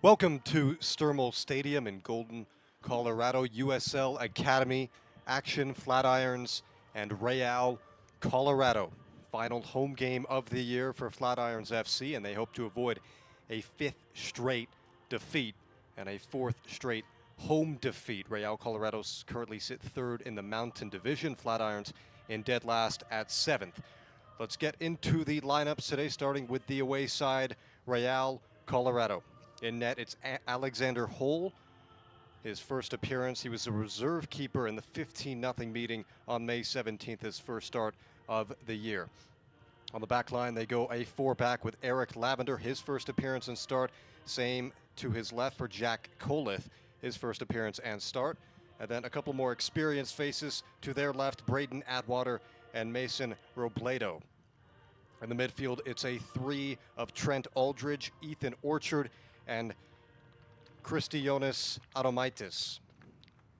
Welcome to Sturmel Stadium in Golden, Colorado. USL Academy action, Flatirons and Real, Colorado. Final home game of the year for Flatirons FC, and they hope to avoid a fifth straight defeat and a fourth straight home defeat. Real Colorado's currently sit third in the Mountain Division. Flatirons in dead last at seventh. Let's get into the lineups today, starting with the away side, Real Colorado. In net, it's Alexander Hole. His first appearance, he was a reserve keeper in the 15-0 meeting on May 17th, his first start of the year. On the back line, they go a four-back with Eric Lavender, his first appearance and start. Same to his left for Jack Coleth, his first appearance and start. And then a couple more experienced faces to their left, Braden Atwater and Mason Robledo. In the midfield, it's a three of Trent Aldridge, Ethan Orchard, and Christijonas Adomaitis.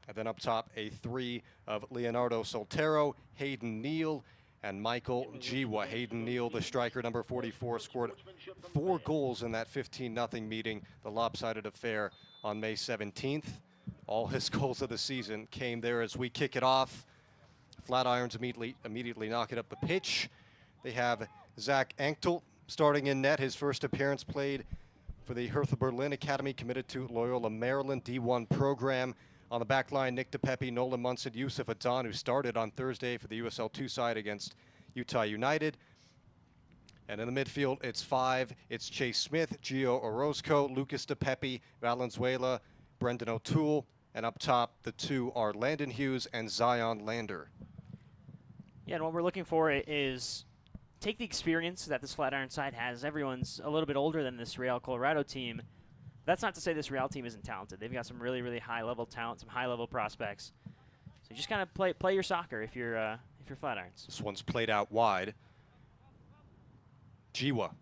And then up top, a three of Leonardo Soltero, Hayden Neal, and Michael Jiwa. Hayden Neal, the striker, number 44, scored 4 goals in that 15-0 meeting, the lopsided affair on May 17th. All his goals of the season came there as we kick it off. Flatirons immediately knock it up the pitch. They have Zach Anktel starting in net, his first appearance played for the Hertha Berlin Academy, committed to Loyola Maryland D1 program. On the back line, Nick DePepe, Nolan Munson, Yusuf Adan, who started on Thursday for the USL 2 side against Utah United. And in the midfield, it's five. It's Chase Smith, Gio Orozco, Lucas DePepe, Valenzuela, Brendan O'Toole. And up top, the two are Landon Hughes and Zion Lander. Yeah, and what we're looking for is take the experience that this Flatiron side has. Everyone's a little bit older than this Real Colorado team. That's not to say this Real team isn't talented. They've got some really, really high-level talent, some high-level prospects. So you just kind of play your soccer if you're Flatirons. This one's played out wide. Jiwa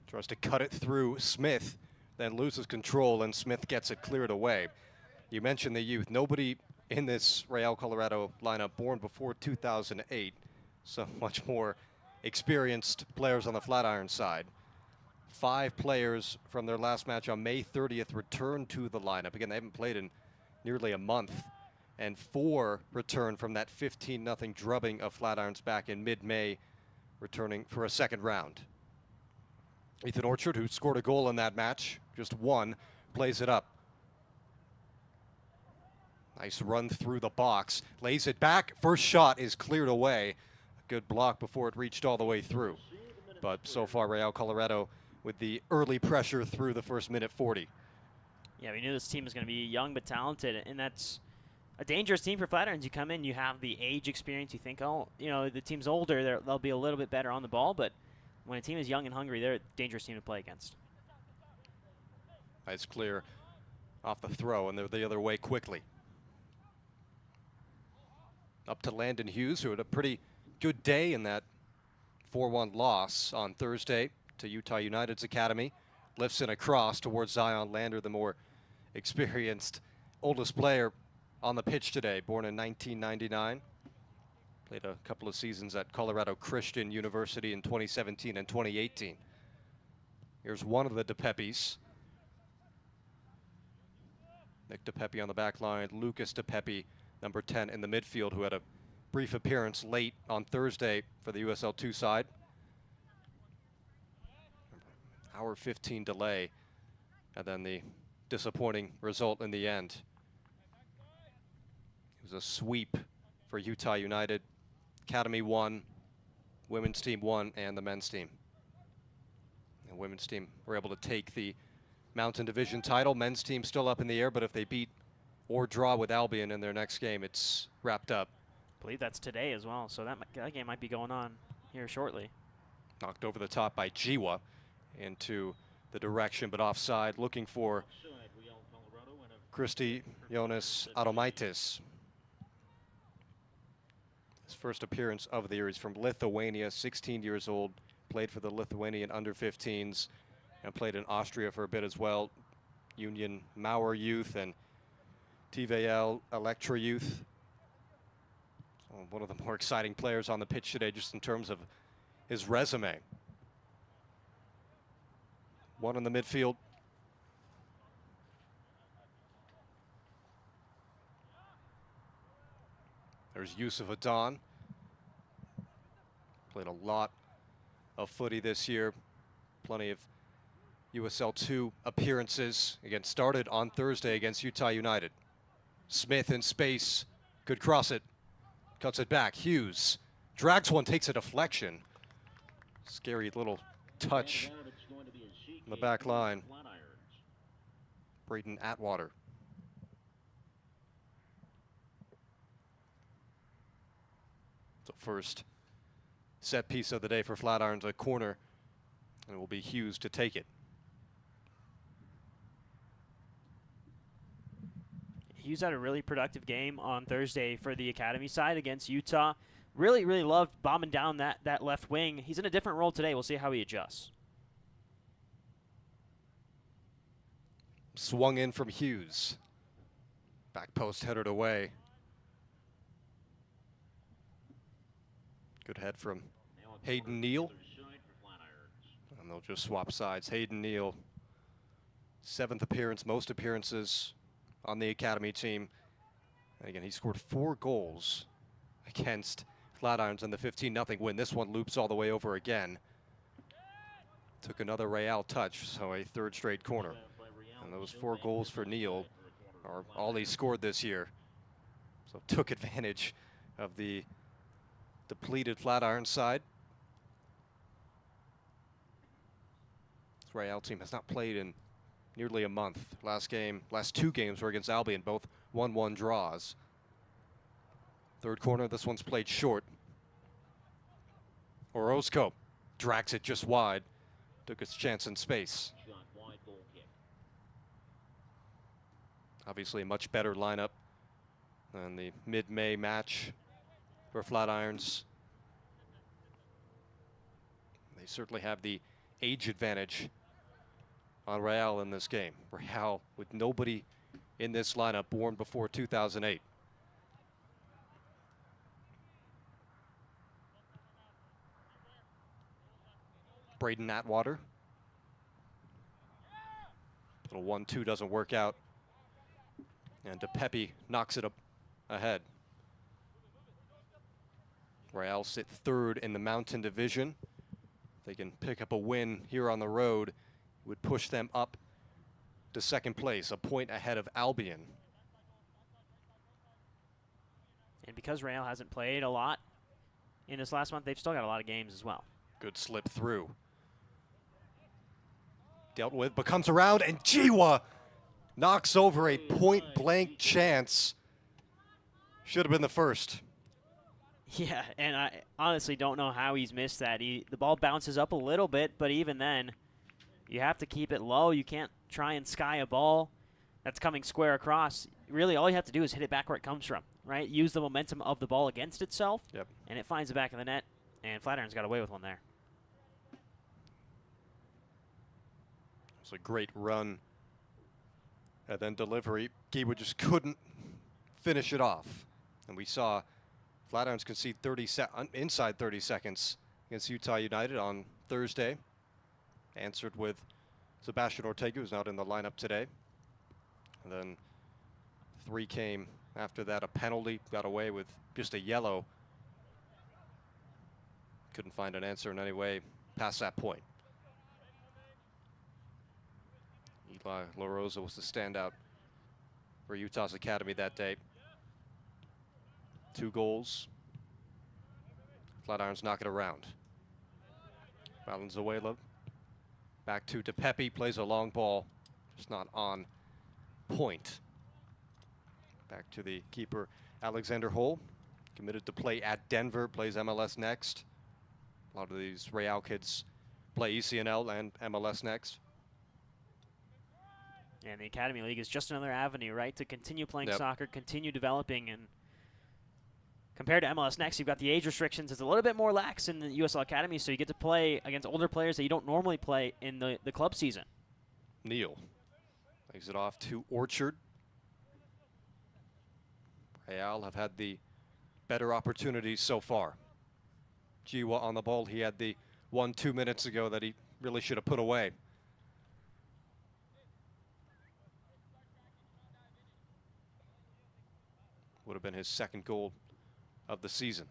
tries to cut it through Smith, then loses control, and Smith gets it cleared away. You mentioned the youth. Nobody in this Real Colorado lineup born before 2008, so much more experienced players on the Flatiron side. 5 players from their last match on May 30th returned to the lineup. Again, they haven't played in nearly a month. And 4 returned from that 15-0 drubbing of Flatirons back in mid-May, returning for a second round. Ethan Orchard, who scored a goal in that match, just one, plays it up. Nice run through the box, lays it back. First shot is cleared away. Good block before it reached all the way through. But so far, Real Colorado with the early pressure through the first minute 40. Yeah, we knew this team was going to be young but talented, and that's a dangerous team for Flatirons. You come in, you have the age experience. You think, oh, the team's older, they'll be a little bit better on the ball. But when a team is young and hungry, they're a dangerous team to play against. Nice clear off the throw, and they're the other way quickly. Up to Landon Hughes, who had a pretty good day in that 4-1 loss on Thursday to Utah United's academy. Lifts in a cross towards Zion Lander, the more experienced, oldest player on the pitch today, born in 1999. Played a couple of seasons at Colorado Christian University in 2017 and 2018. Here's one of the DePepes. Nick DePepe on the back line, Lucas DePepe, number 10 in the midfield, who had a brief appearance late on Thursday for the USL 2 side. Hour 15 delay, and then the disappointing result in the end. It was a sweep for Utah United. Academy won, women's team won, and the men's team. The women's team were able to take the Mountain Division title. Men's team still up in the air, but if they beat or draw with Albion in their next game, it's wrapped up. I believe that's today as well, so that game might be going on here shortly. Knocked over the top by Jiwa into the direction, but offside, looking for Christijonas Adomaitis. His first appearance of the year. He's from Lithuania, 16 years old, played for the Lithuanian under-15s, and played in Austria for a bit as well. Union Mauer Youth and TVL Electra Youth. So one of the more exciting players on the pitch today, just in terms of his resume. One in the midfield. There's Yusuf Adan. Played a lot of footy this year. Plenty of USL 2 appearances. Again, started on Thursday against Utah United. Smith in space, could cross it, cuts it back. Hughes drags one, takes a deflection. Scary little touch in the back line. Braden Atwater. So first set piece of the day for Flatirons, a corner, and it will be Hughes to take it. Hughes had a really productive game on Thursday for the academy side against Utah. Really loved bombing down that left wing. He's in a different role today. We'll see how he adjusts. Swung in from Hughes. Back post headed away. Good head from Hayden Neal. And they'll just swap sides. Hayden Neal, 7th appearance, most appearances on the academy team. And again, he scored 4 goals against Flatirons in the 15-0 win. This one loops all the way over again. Took another Real touch, so a 3rd straight corner. And those 4 goals for Neal are all he scored this year. So took advantage of the depleted Flatiron side. This Real team has not played in nearly a month. Last 2 games were against Albion, both 1-1 draws. 3rd corner, this one's played short. Orozco drags it just wide. Took its chance in space. Obviously a much better lineup than the mid-May match for Flatirons. They certainly have the age advantage on Real in this game. Real with nobody in this lineup born before 2008. Braden Atwater. Little 1-2 doesn't work out. And DePepe knocks it up ahead. Real sit 3rd in the Mountain Division. If they can pick up a win here on the road, it would push them up to 2nd place, a point ahead of Albion. And because Real hasn't played a lot in this last month, they've still got a lot of games as well. Good slip through. Dealt with, but comes around, and Jiwa knocks over a point-blank chance. Should have been the first. Yeah, and I honestly don't know how he's missed that. The ball bounces up a little bit, but even then, you have to keep it low. You can't try and sky a ball that's coming square across. Really, all you have to do is hit it back where it comes from, right? Use the momentum of the ball against itself, and it finds the back of the net, and Flatirons got away with one there. It's a great run. And then delivery, Giwa just couldn't finish it off. And we saw Flatirons concede inside 30 seconds against Utah United on Thursday. Answered with Sebastian Ortega, who's not in the lineup today. And then 3 came after that. A penalty, got away with just a yellow. Couldn't find an answer in any way past that point. Eli La Rosa was the standout for Utah's academy that day. 2 goals. Flatirons knock it around. Valenzuela back to DePepe, plays a long ball, just not on point. Back to the keeper, Alexander Hull, committed to play at Denver, plays MLS next. A lot of these Real kids play ECNL and MLS next. And the Academy League is just another avenue, right, to continue playing soccer, continue developing. And compared to MLS Next, you've got the age restrictions. It's a little bit more lax in the USL Academy, so you get to play against older players that you don't normally play in the club season. Neal lays it off to Orchard. Real have had the better opportunities so far. Jiwa on the ball. He had the 1 2 minutes ago that he really should have put away. Would have been his 2nd goal of the season.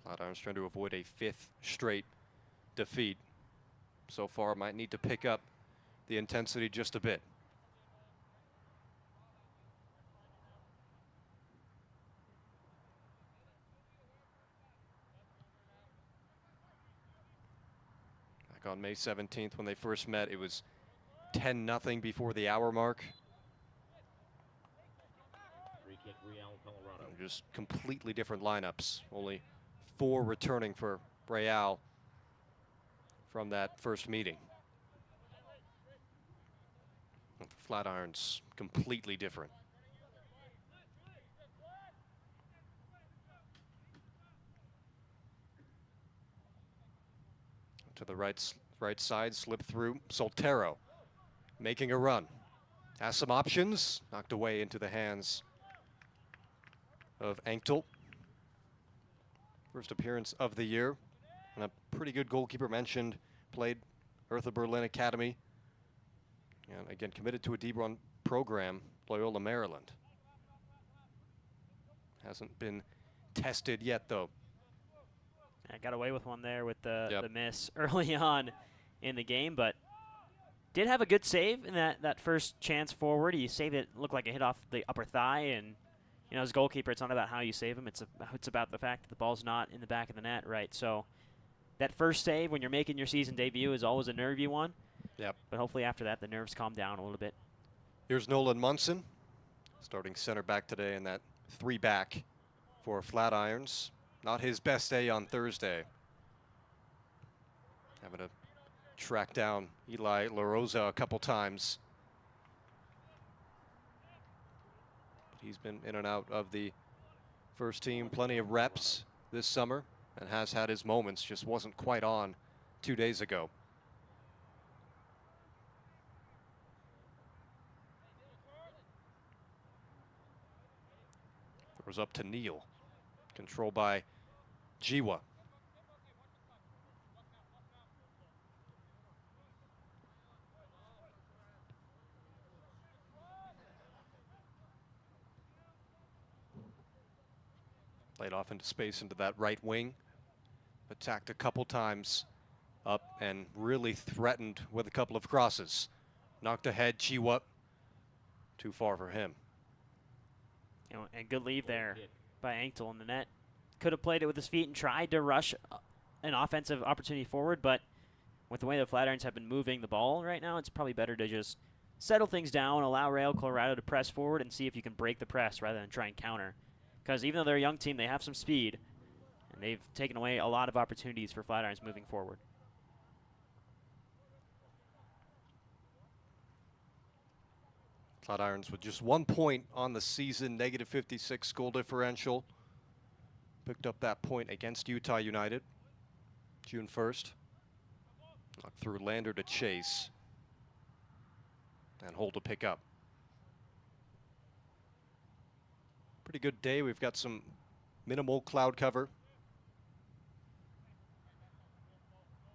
Flatirons trying to avoid a 5th straight defeat. So far, might need to pick up the intensity just a bit. Back on May 17th when they first met, it was 10-0 before the hour mark. Free kick, Real, Colorado. Just completely different lineups. Only 4 returning for Real from that first meeting. And for Flatirons, completely different. To the right side, slip through. Soltero making a run. Has some options. Knocked away into the hands of Anktel. First appearance of the year. And a pretty good goalkeeper mentioned. Played Hertha Berlin Academy. And again, committed to a D1 program, Loyola, Maryland. Hasn't been tested yet, though. I got away with one there with the miss early on in the game, but did have a good save in that first chance forward. He saved it, looked like it hit off the upper thigh, and you know, as a goalkeeper, it's not about how you save him. It's about the fact that the ball's not in the back of the net, right? So that first save when you're making your season debut is always a nervy one. Yep. But hopefully after that, the nerves calm down a little bit. Here's Nolan Munson, starting center back today in that 3-back for Flatirons. Not his best day on Thursday. Having to track down Eli LaRosa a couple times. He's been in and out of the first team, plenty of reps this summer, and has had his moments, just wasn't quite on 2 days ago. Throws up to Neal. Controlled by Jiwa. Played off into space into that right wing. Attacked a couple times up and really threatened with a couple of crosses. Knocked ahead, Jiwa. Too far for him. You know, and good leave there by Anktel in the net. Could have played it with his feet and tried to rush an offensive opportunity forward, but with the way the Flatirons have been moving the ball right now, it's probably better to just settle things down, allow Real Colorado to press forward and see if you can break the press rather than try and counter. Because even though they're a young team, they have some speed, and they've taken away a lot of opportunities for Flatirons moving forward. Flatirons with just 1 point on the season, -56 goal differential. Picked up that point against Utah United, June 1st. Knocked through Lander to chase. And Hole to pick up. Pretty good day. We've got some minimal cloud cover.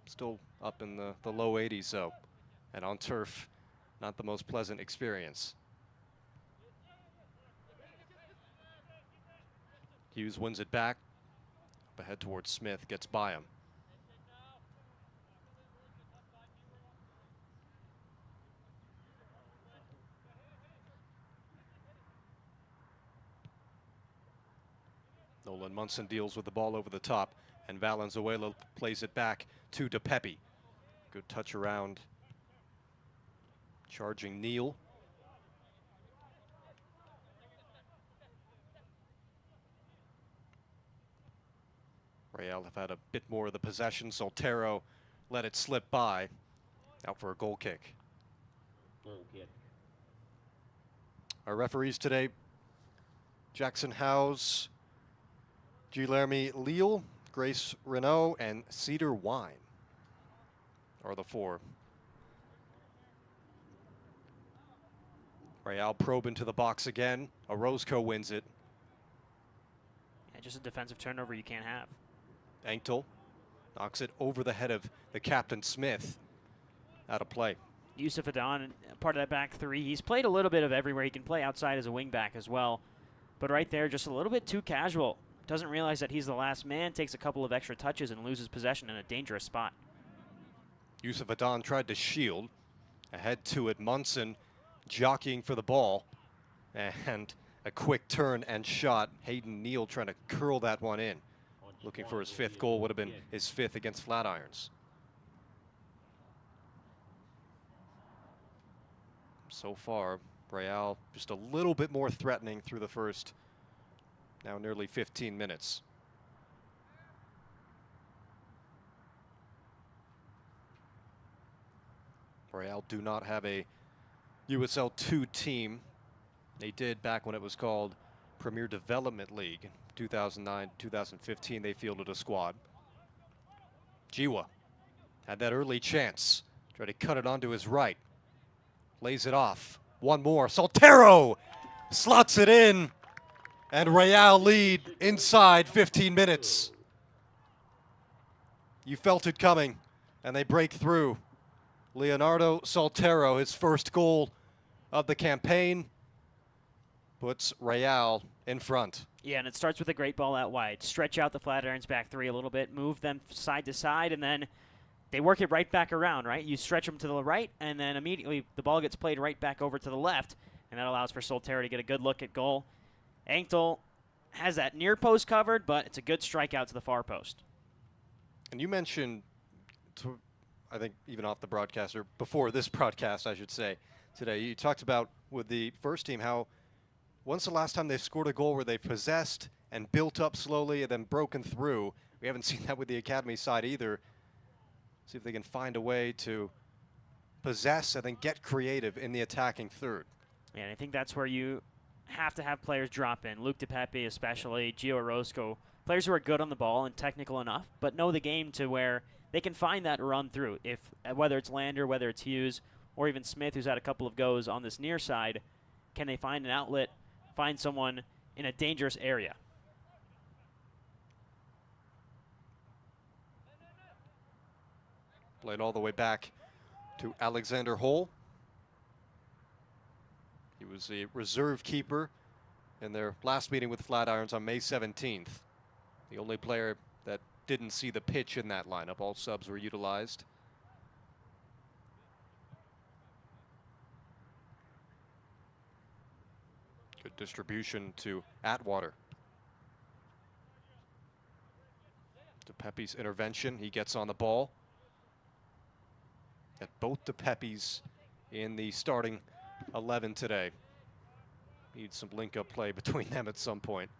Still up in the low 80s, though. And on turf, not the most pleasant experience. Hughes wins it back. Up ahead towards Smith, gets by him. Nolan Munson deals with the ball over the top, and Valenzuela plays it back to DePepe. Good touch around. Charging Neal. Real have had a bit more of the possession. Soltero let it slip by. Out for a goal kick. Goal kick. Our referees today, Jackson Howes, Guilherme Leal, Grace Renault, and Cedar Wine are the 4. Real probe into the box again. Orozco wins it. Yeah, just a defensive turnover you can't have. Anktel Knocks it over the head of the captain, Smith. Out of play. Yusuf Adon, part of that back three. He's played a little bit of everywhere. He can play outside as a wing back as well. But right there, just a little bit too casual. Doesn't realize that he's the last man, takes a couple of extra touches and loses possession in a dangerous spot. Yusuf Adon tried to shield. Ahead to it, Munson jockeying for the ball. And a quick turn and shot. Hayden Neal trying to curl that one in. Looking for his fifth goal, would have been his fifth against Flatirons. So far, Real just a little bit more threatening through the first, now nearly 15 minutes. Real do not have a USL 2 team. They did back when it was called Premier Development League. 2009-2015, they fielded a squad. Jiwa had that early chance. Tried to cut it onto his right. Lays it off. One more. Soltero slots it in. And Real lead inside 15 minutes. You felt it coming, and they break through. Leonardo Soltero, his first goal of the campaign, puts Real in front. Yeah, and it starts with a great ball out wide. Stretch out the Flatirons back three a little bit, move them side to side, and then they work it right back around, right? You stretch them to the right, and then immediately the ball gets played right back over to the left, and that allows for Soltero to get a good look at goal. Anktel has that near post covered, but it's a good strikeout to the far post. And you mentioned, I think even off the broadcast, or before this broadcast, I should say, today, you talked about with the first team how when's the last time they've scored a goal where they've possessed and built up slowly and then broken through? We haven't seen that with the academy side either. See if they can find a way to possess and then get creative in the attacking third. Yeah, and I think that's where you have to have players drop in. Luke DePepe especially, Gio Orozco, players who are good on the ball and technical enough, but know the game to where they can find that run through. If whether it's Lander, whether it's Hughes, or even Smith, who's had a couple of goes on this near side, can they find an outlet, find someone in a dangerous area? Played all the way back to Alexander Hole. He was a reserve keeper in their last meeting with Flatirons on May 17th. The only player that didn't see the pitch in that lineup. All subs were utilized. Good distribution to Atwater. DePepe's intervention. He gets on the ball. At both DePepe's in the starting 11 today. Need some link-up play between them at some point.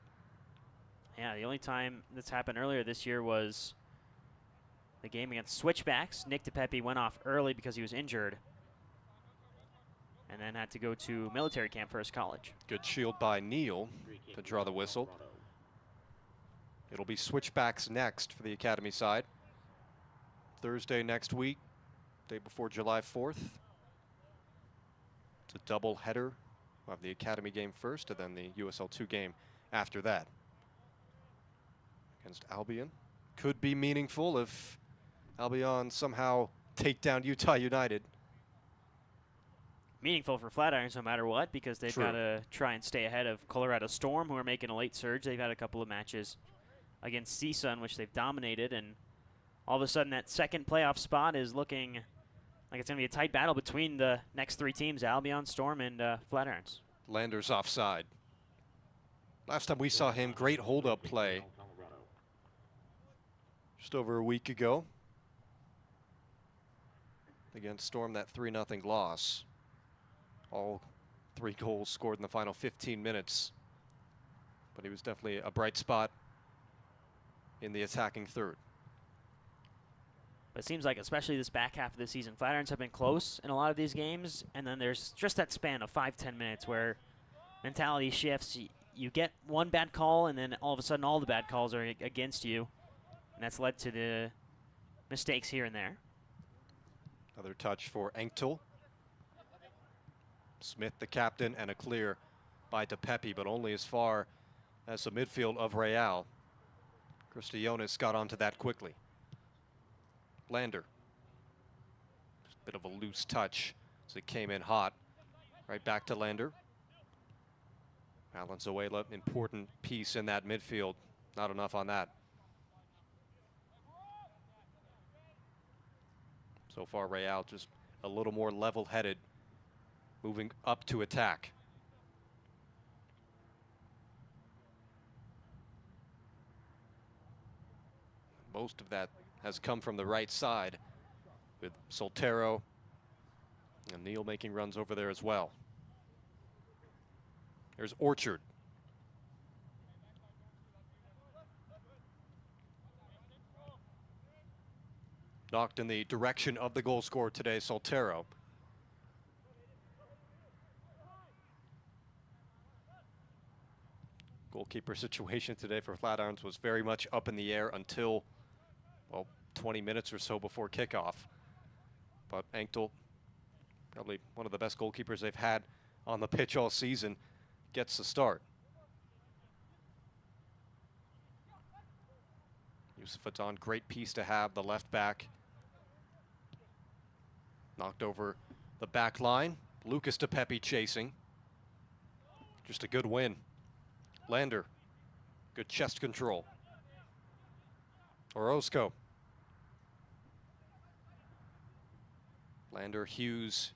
Yeah, the only time this happened earlier this year was the game against Switchbacks. Nick DePepe went off early because he was injured and then had to go to military camp for his college. Good shield by Neal to draw the whistle. It'll be Switchbacks next for the academy side. Thursday next week, day before July 4th. It's a double header. We'll have the academy game first and then the USL 2 game after that. Against Albion. Could be meaningful if Albion somehow take down Utah United. Meaningful for Flatirons no matter what, because they've True. got to try and stay ahead of Colorado Storm, who are making a late surge. They've had a couple of matches against CISA in which they've dominated, and all of a sudden that second playoff spot is looking like it's going to be a tight battle between the next three teams, Albion, Storm, and Flatirons. Lander's offside. Last time we saw him, great hold-up play. Just over a week ago. Against Storm, that 3-0 loss. All 3 goals scored in the final 15 minutes. But he was definitely a bright spot in the attacking third. But it seems like, especially this back half of the season, Flatirons have been close in a lot of these games, and then there's just that span of 5-10 minutes where mentality shifts. You get one bad call, and then all of a sudden all the bad calls are against you, and that's led to the mistakes here and there. Another touch for Anktel. Smith, the captain, and a clear by DePepe, but only as far as the midfield of Real. Cristianes got onto that quickly. Lander. Just a bit of a loose touch as it came in hot. Right back to Lander. Valenzuela, important piece in that midfield. Not enough on that. So far, Real just a little more level-headed, moving up to attack. Most of that has come from the right side, with Soltero and Neal making runs over there as well. There's Orchard. Knocked in the direction of the goal scorer today, Soltero. Goalkeeper situation today for Flatirons was very much up in the air until, well, 20 minutes or so before kickoff. But Anktel, probably one of the best goalkeepers they've had on the pitch all season, gets the start. Yusuf Atan, great piece to have, the left back. Knocked over the back line. Lucas DePepe chasing. Just a good win. Lander, good chest control. Orozco. Lander, Hughes,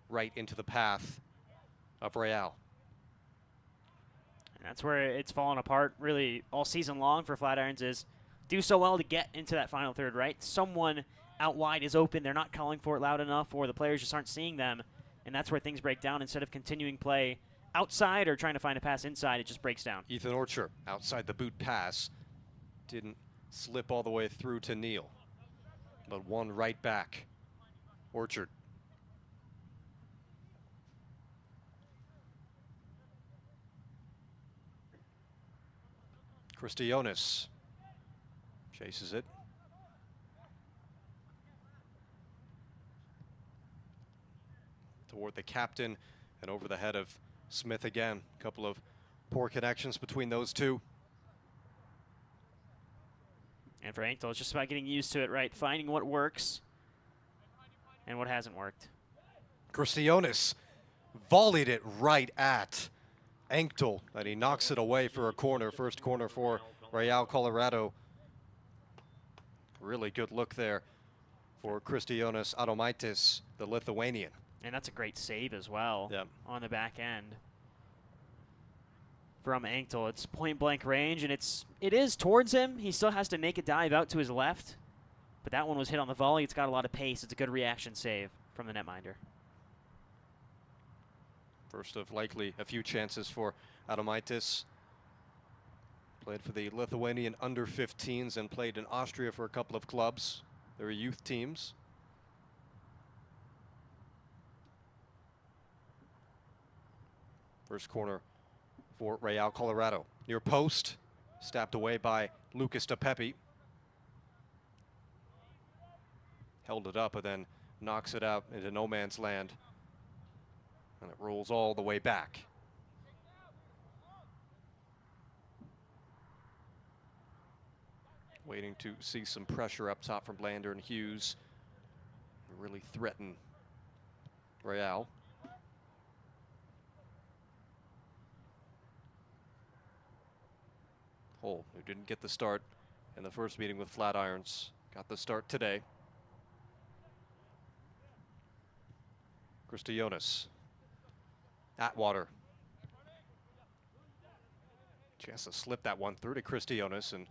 right into the path of Real. And that's where it's fallen apart really all season long for Flatirons, is do so well to get into that final third, right? Someone out wide is open, they're not calling for it loud enough, or the players just aren't seeing them, and that's where things break down. Instead of continuing play outside or trying to find a pass inside, it just breaks down. Ethan Orchard, outside the boot pass. Didn't slip all the way through to Neal, but one right back. Orchard. Christionis chases it. Toward the captain and over the head of Smith again. A couple of poor connections between those two. And for Anktel, it's just about getting used to it, right? Finding what works and what hasn't worked. Christionis volleyed it right at Anktel, and he knocks it away for a corner. First corner for Real Colorado. Really good look there for Christionis Adomaitis, the Lithuanian. And that's a great save as well on the back end from Anktel. It's point blank range, and it is towards him. He still has to make a dive out to his left, but that one was hit on the volley. It's got a lot of pace. It's a good reaction save from the netminder. First of likely a few chances for Adomaitis. Played for the Lithuanian under-15s and played in Austria for a couple of clubs. They were youth teams. First corner for Real Colorado. Near post, stabbed away by Lucas DePepe. Held it up and then knocks it out into no man's land. And it rolls all the way back. Waiting to see some pressure up top from Lander and Hughes. Really threaten Real. Hull, who didn't get the start in the first meeting with Flatirons, got the start today. Christionis. Atwater. She has to slip that one through to Christionis, and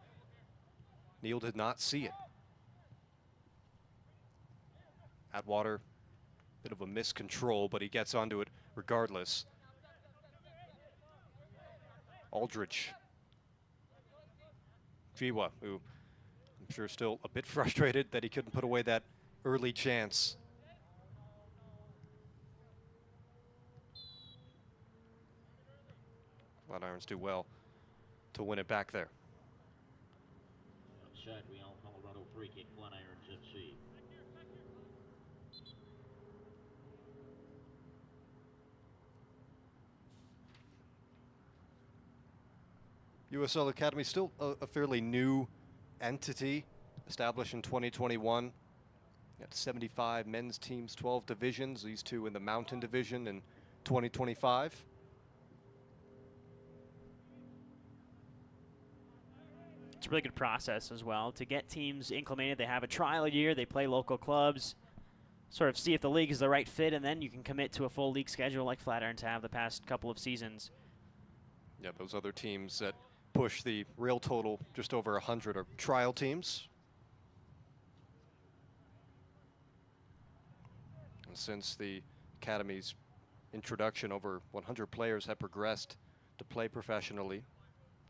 Neal did not see it. Atwater, bit of a miscontrol, but he gets onto it regardless. Aldridge. Fiwa, who I'm sure still a bit frustrated that he couldn't put away that early chance. Flatirons do well to win it back there. Outside, Real Colorado free kick, Flatirons FC. USL Academy still a fairly new entity, established in 2021. Got 75 men's teams, 12 divisions, these two in the Mountain Division in 2025. It's a really good process as well to get teams acclimated. They have a trial year, they play local clubs, sort of see if the league is the right fit, and then you can commit to a full league schedule like Flatirons have the past couple of seasons. Yeah, those other teams that push the real total just over 100 are trial teams. And since the Academy's introduction, over 100 players have progressed to play professionally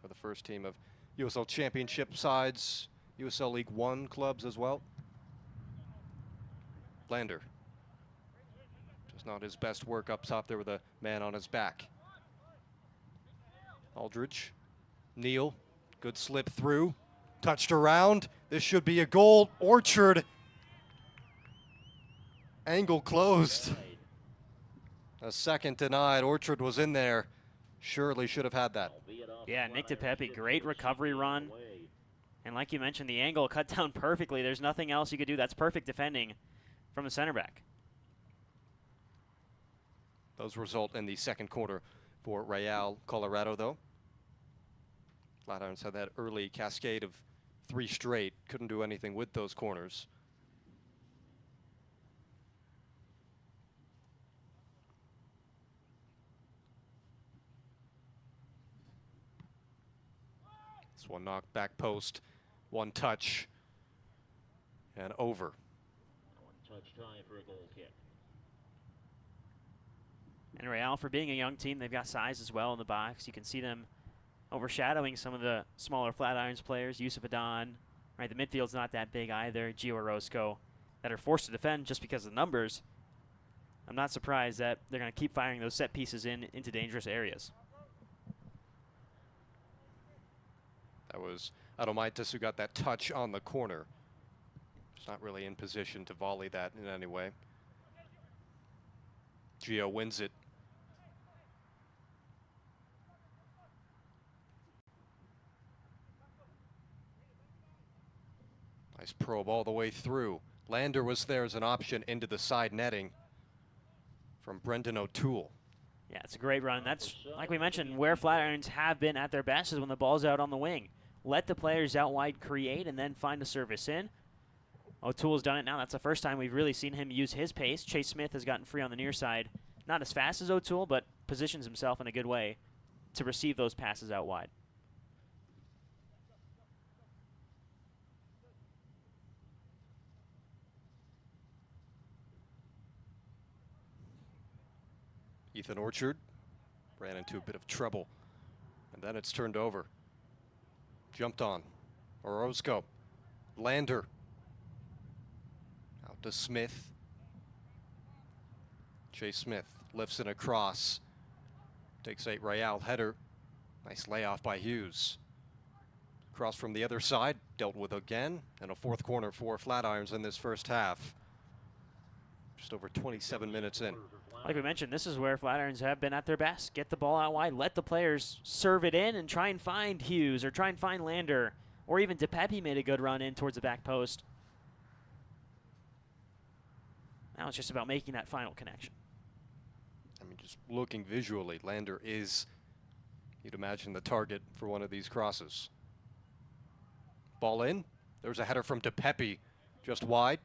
for the first team of USL Championship sides, USL League One clubs as well. Lander. Just not his best work up top there with a man on his back. Aldridge. Neal. Good slip through. Touched around. This should be a goal. Orchard. Angle closed. A second denied. Orchard was in there. Surely should have had that. Yeah, Nick DePepe, great recovery run. And like you mentioned, the angle cut down perfectly. There's nothing else you could do. That's perfect defending from the center back. Those result in the second quarter for Real Colorado, though. Flatirons had that early cascade of 3 straight. Couldn't do anything with those corners. This one knocked back post. One touch. And over. One touch time for a goal kick. And Real, for being a young team, they've got size as well in the box. You can see them overshadowing some of the smaller Flatirons players. Yusuf Adan, right? The midfield's not that big either. Gio Orozco, that are forced to defend just because of the numbers. I'm not surprised that they're going to keep firing those set pieces into dangerous areas. That was Adomaitis who got that touch on the corner. He's not really in position to volley that in any way. Gio wins it. Nice probe all the way through. Lander was there as an option into the side netting from Brendan O'Toole. Yeah, it's a great run. That's, like we mentioned, where Flatirons have been at their best is when the ball's out on the wing. Let the players out wide create and then find a service in. O'Toole's done it now. That's the first time we've really seen him use his pace. Chase Smith has gotten free on the near side. Not as fast as O'Toole, but positions himself in a good way to receive those passes out wide. Ethan Orchard ran into a bit of trouble, and then it's turned over. Jumped on. Orozco. Lander. Out to Smith. Chase Smith lifts it across. Takes a Real header. Nice layoff by Hughes. Cross from the other side. Dealt with again. And a fourth corner for Flatirons in this first half. Just over 27 minutes in. Like we mentioned, this is where Flatirons have been at their best. Get the ball out wide, let the players serve it in, and try and find Hughes or try and find Lander. Or even DePepe made a good run in towards the back post. Now it's just about making that final connection. I mean, just looking visually, Lander is, you'd imagine, the target for one of these crosses. Ball in. There's a header from DePepe, just wide.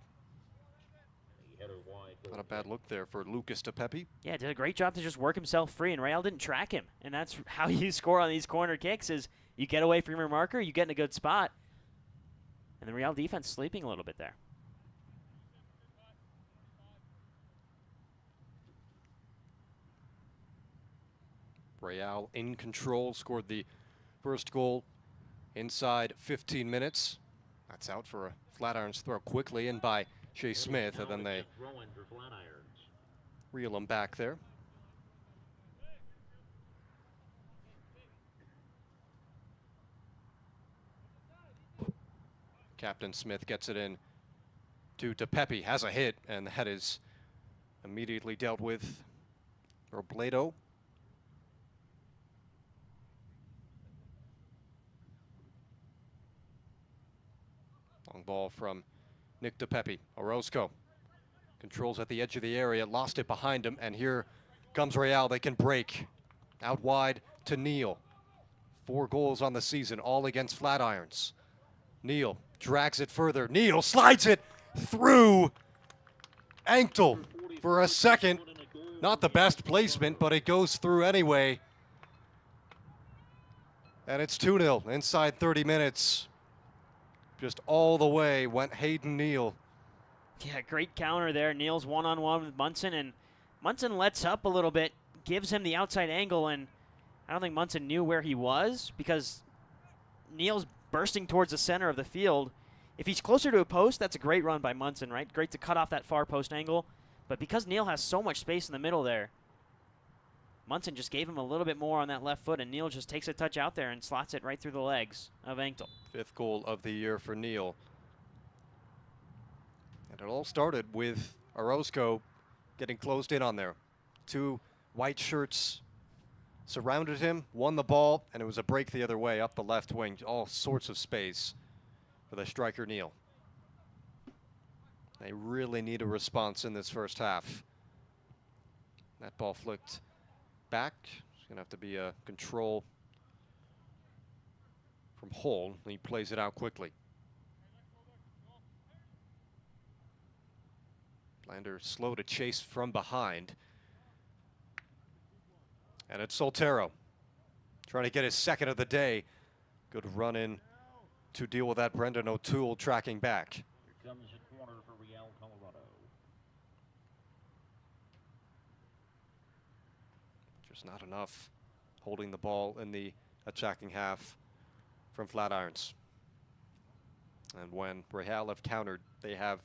Not a bad look there for Lucas DePepe. Yeah, did a great job to just work himself free, and Real didn't track him. And that's how you score on these corner kicks is you get away from your marker, you get in a good spot. And the Real defense sleeping a little bit there. Real in control, scored the first goal inside 15 minutes. That's out for a Flatirons throw quickly in by Chase Smith, and then they reel him back there. Captain Smith gets it in to DePepe, has a hit, and that is immediately dealt with. Robledo. Long ball from Nick DePepe. Orozco controls at the edge of the area, lost it behind him, and here comes Real. They can break. Out wide to Neal. 4 goals on the season, all against Flatirons. Neal drags it further. Neal slides it through ankle for a second. Not the best placement, but it goes through anyway. And it's 2-0 inside 30 minutes. Just all the way went Hayden Neal. Yeah, great counter there. Neal's one-on-one with Munson, and Munson lets up a little bit, gives him the outside angle, and I don't think Munson knew where he was because Neal's bursting towards the center of the field. If he's closer to a post, that's a great run by Munson, right? Great to cut off that far post angle. But because Neal has so much space in the middle there, Munson just gave him a little bit more on that left foot, and Neal just takes a touch out there and slots it right through the legs of Anktel. 5th goal of the year for Neal. And it all started with Orozco getting closed in on there. 2 white shirts surrounded him, won the ball, and it was a break the other way up the left wing. All sorts of space for the striker Neal. They really need a response in this first half. That ball flicked back. It's going to have to be a control from Hull. He plays it out quickly. Lander slow to chase from behind. And it's Soltero trying to get his 2nd of the day. Good run in to deal with that. Brendan O'Toole tracking back. Here comes a corner for Real Colorado. Just not enough holding the ball in the attacking half from Flatirons. And when Real have countered, they have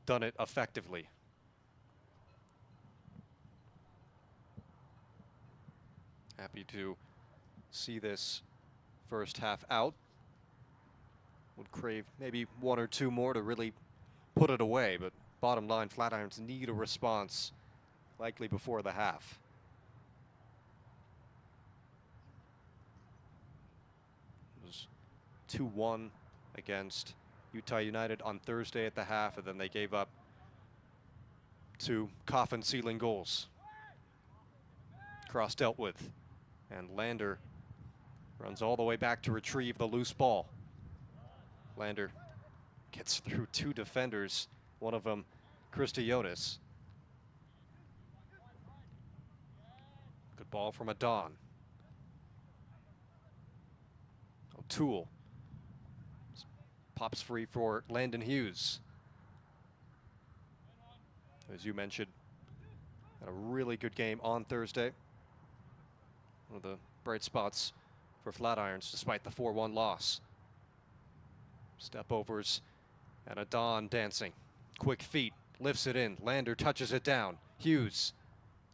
done it effectively. Happy to see this first half out. Would crave maybe 1 or 2 more to really put it away, but bottom line, Flatirons need a response, likely before the half. It was 2-1 against Utah United on Thursday at the half, and then they gave up 2 coffin-sealing goals. Cross dealt with, and Lander runs all the way back to retrieve the loose ball. Lander gets through 2 defenders, one of them Christianis. Good ball from Adon. O'Toole pops free for Landon Hughes. As you mentioned, had a really good game on Thursday. One of the bright spots for Flatirons despite the 4-1 loss. Step overs and Adon dancing. Quick feet, lifts it in. Lander touches it down. Hughes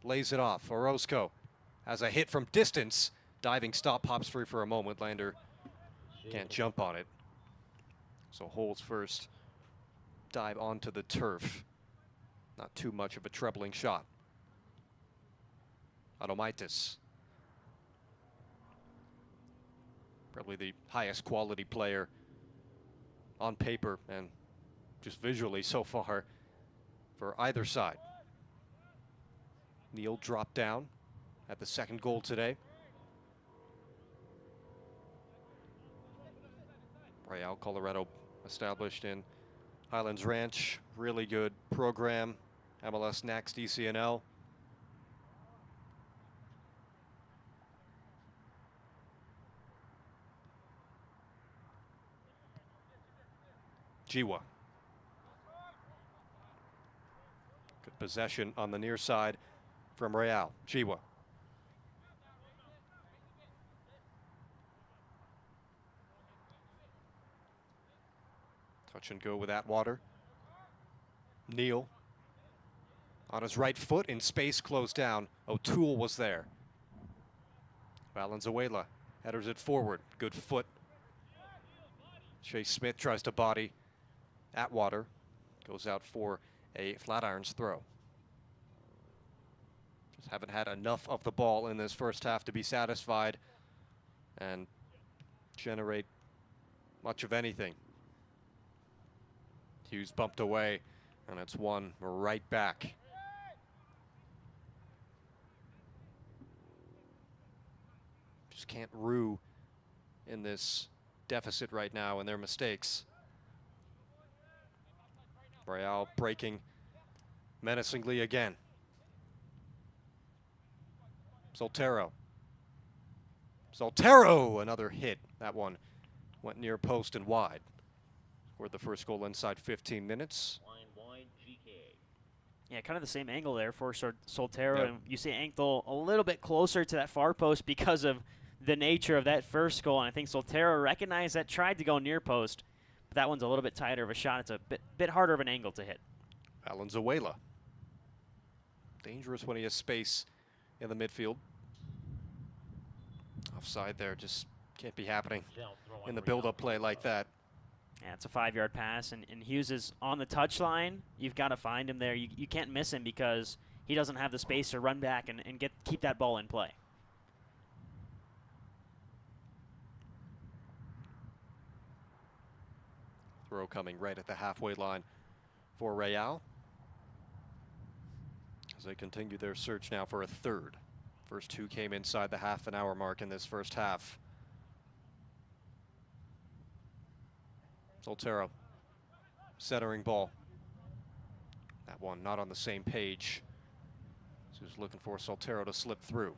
lays it off. Orozco has a hit from distance. Diving stop, pops free for a moment. Lander can't jump on it. So Hull's first dive onto the turf. Not too much of a trebling shot. Adomaitis. Probably the highest quality player on paper and just visually so far for either side. Neal dropped down at the 2nd goal today. Real Colorado established in Highlands Ranch. Really good program. MLS Next ECNL. Jiwa. Good possession on the near side from Real. Jiwa. Touch and go with Atwater. Neal on his right foot in space, closed down. O'Toole was there. Valenzuela headers it forward. Good foot. Chase Smith tries to body Atwater. Goes out for a Flatirons throw. Just haven't had enough of the ball in this first half to be satisfied and generate much of anything. Hughes bumped away, and it's one right back. Just can't rue in this deficit right now and their mistakes. Real breaking menacingly again. Soltero. Soltero, another hit. That one went near post and wide. Scored the first goal inside 15 minutes. Line wide, GK. Yeah, kind of the same angle there for Soltero. Yep. And you see Ankle a little bit closer to that far post because of the nature of that first goal. And I think Soltero recognized that, tried to go near post, but that one's a little bit tighter of a shot. It's a bit harder of an angle to hit. Valenzuela. Dangerous when he has space in the midfield. Offside there, just can't be happening in the build-up play like that. Yeah, it's a 5-yard pass, and Hughes is on the touchline. You've got to find him there. You can't miss him because he doesn't have the space to run back and keep that ball in play. Throw coming right at the halfway line for Real, as they continue their search now for a third. First two came inside the half-an-hour mark in this first half. Soltero, centering ball. That one not on the same page. So he's looking for Soltero to slip through.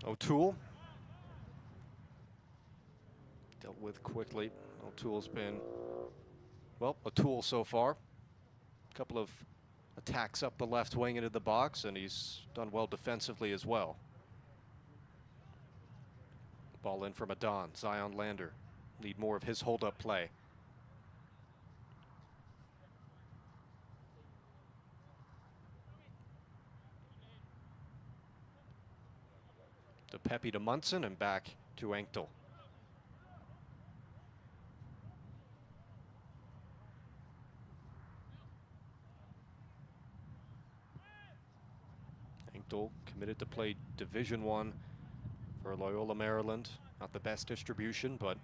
O'Toole. Dealt with quickly. O'Toole's been, well, a tool so far. A couple of attacks up the left wing into the box, and he's done well defensively as well. Ball in from Adon. Zion Lander need more of his hold-up play. To Pepe to Munson and back to Anktel. Anktel committed to play Division I for Loyola Maryland. Not the best distribution, but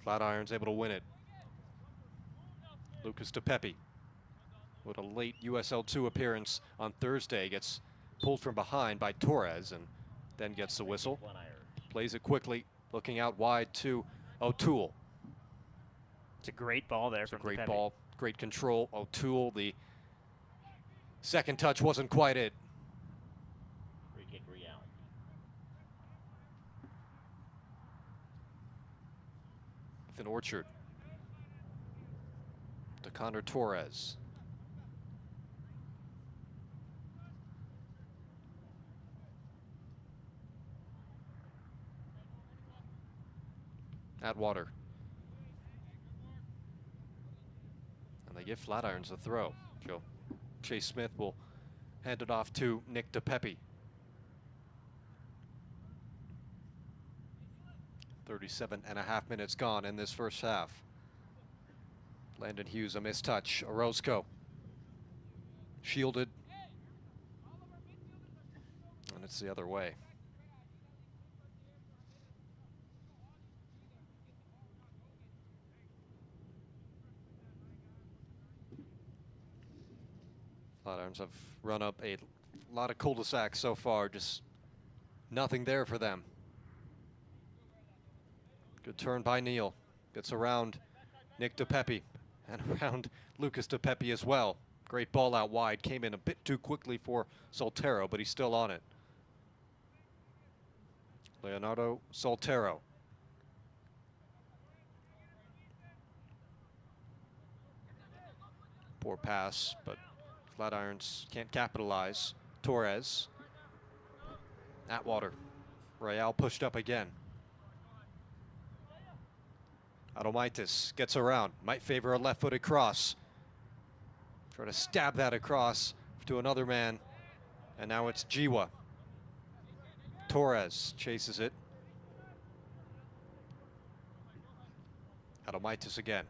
Flatirons able to win it. Lucas to Pepe with a late USL 2 appearance on Thursday. Gets pulled from behind by Torres and then gets the whistle. Plays it quickly, looking out wide to O'Toole. It's a great ball there from Great Pepe. ball, great control. O'Toole, the second touch wasn't quite it. Free kick, Real. Ethan Orchard to Connor Torres. Atwater. And they give Flatirons a throw. Chase Smith will hand it off to Nick DePepe. 37.5 minutes gone in this first half. Landon Hughes a missed touch. Orozco shielded. And it's the other way. Flatirons have run up a lot of cul-de-sacs so far, just nothing there for them. Good turn by Neal. Gets around Nick DePepe and around Lucas DePepe as well. Great ball out wide. Came in a bit too quickly for Soltero, but he's still on it. Leonardo Soltero. Poor pass, but Flatirons can't capitalize. Torres. Atwater. Real pushed up again. Adomaitis gets around. Might favor a left-footed cross. Try to stab that across to another man. And now it's Jiwa. Torres chases it. Adomaitis again.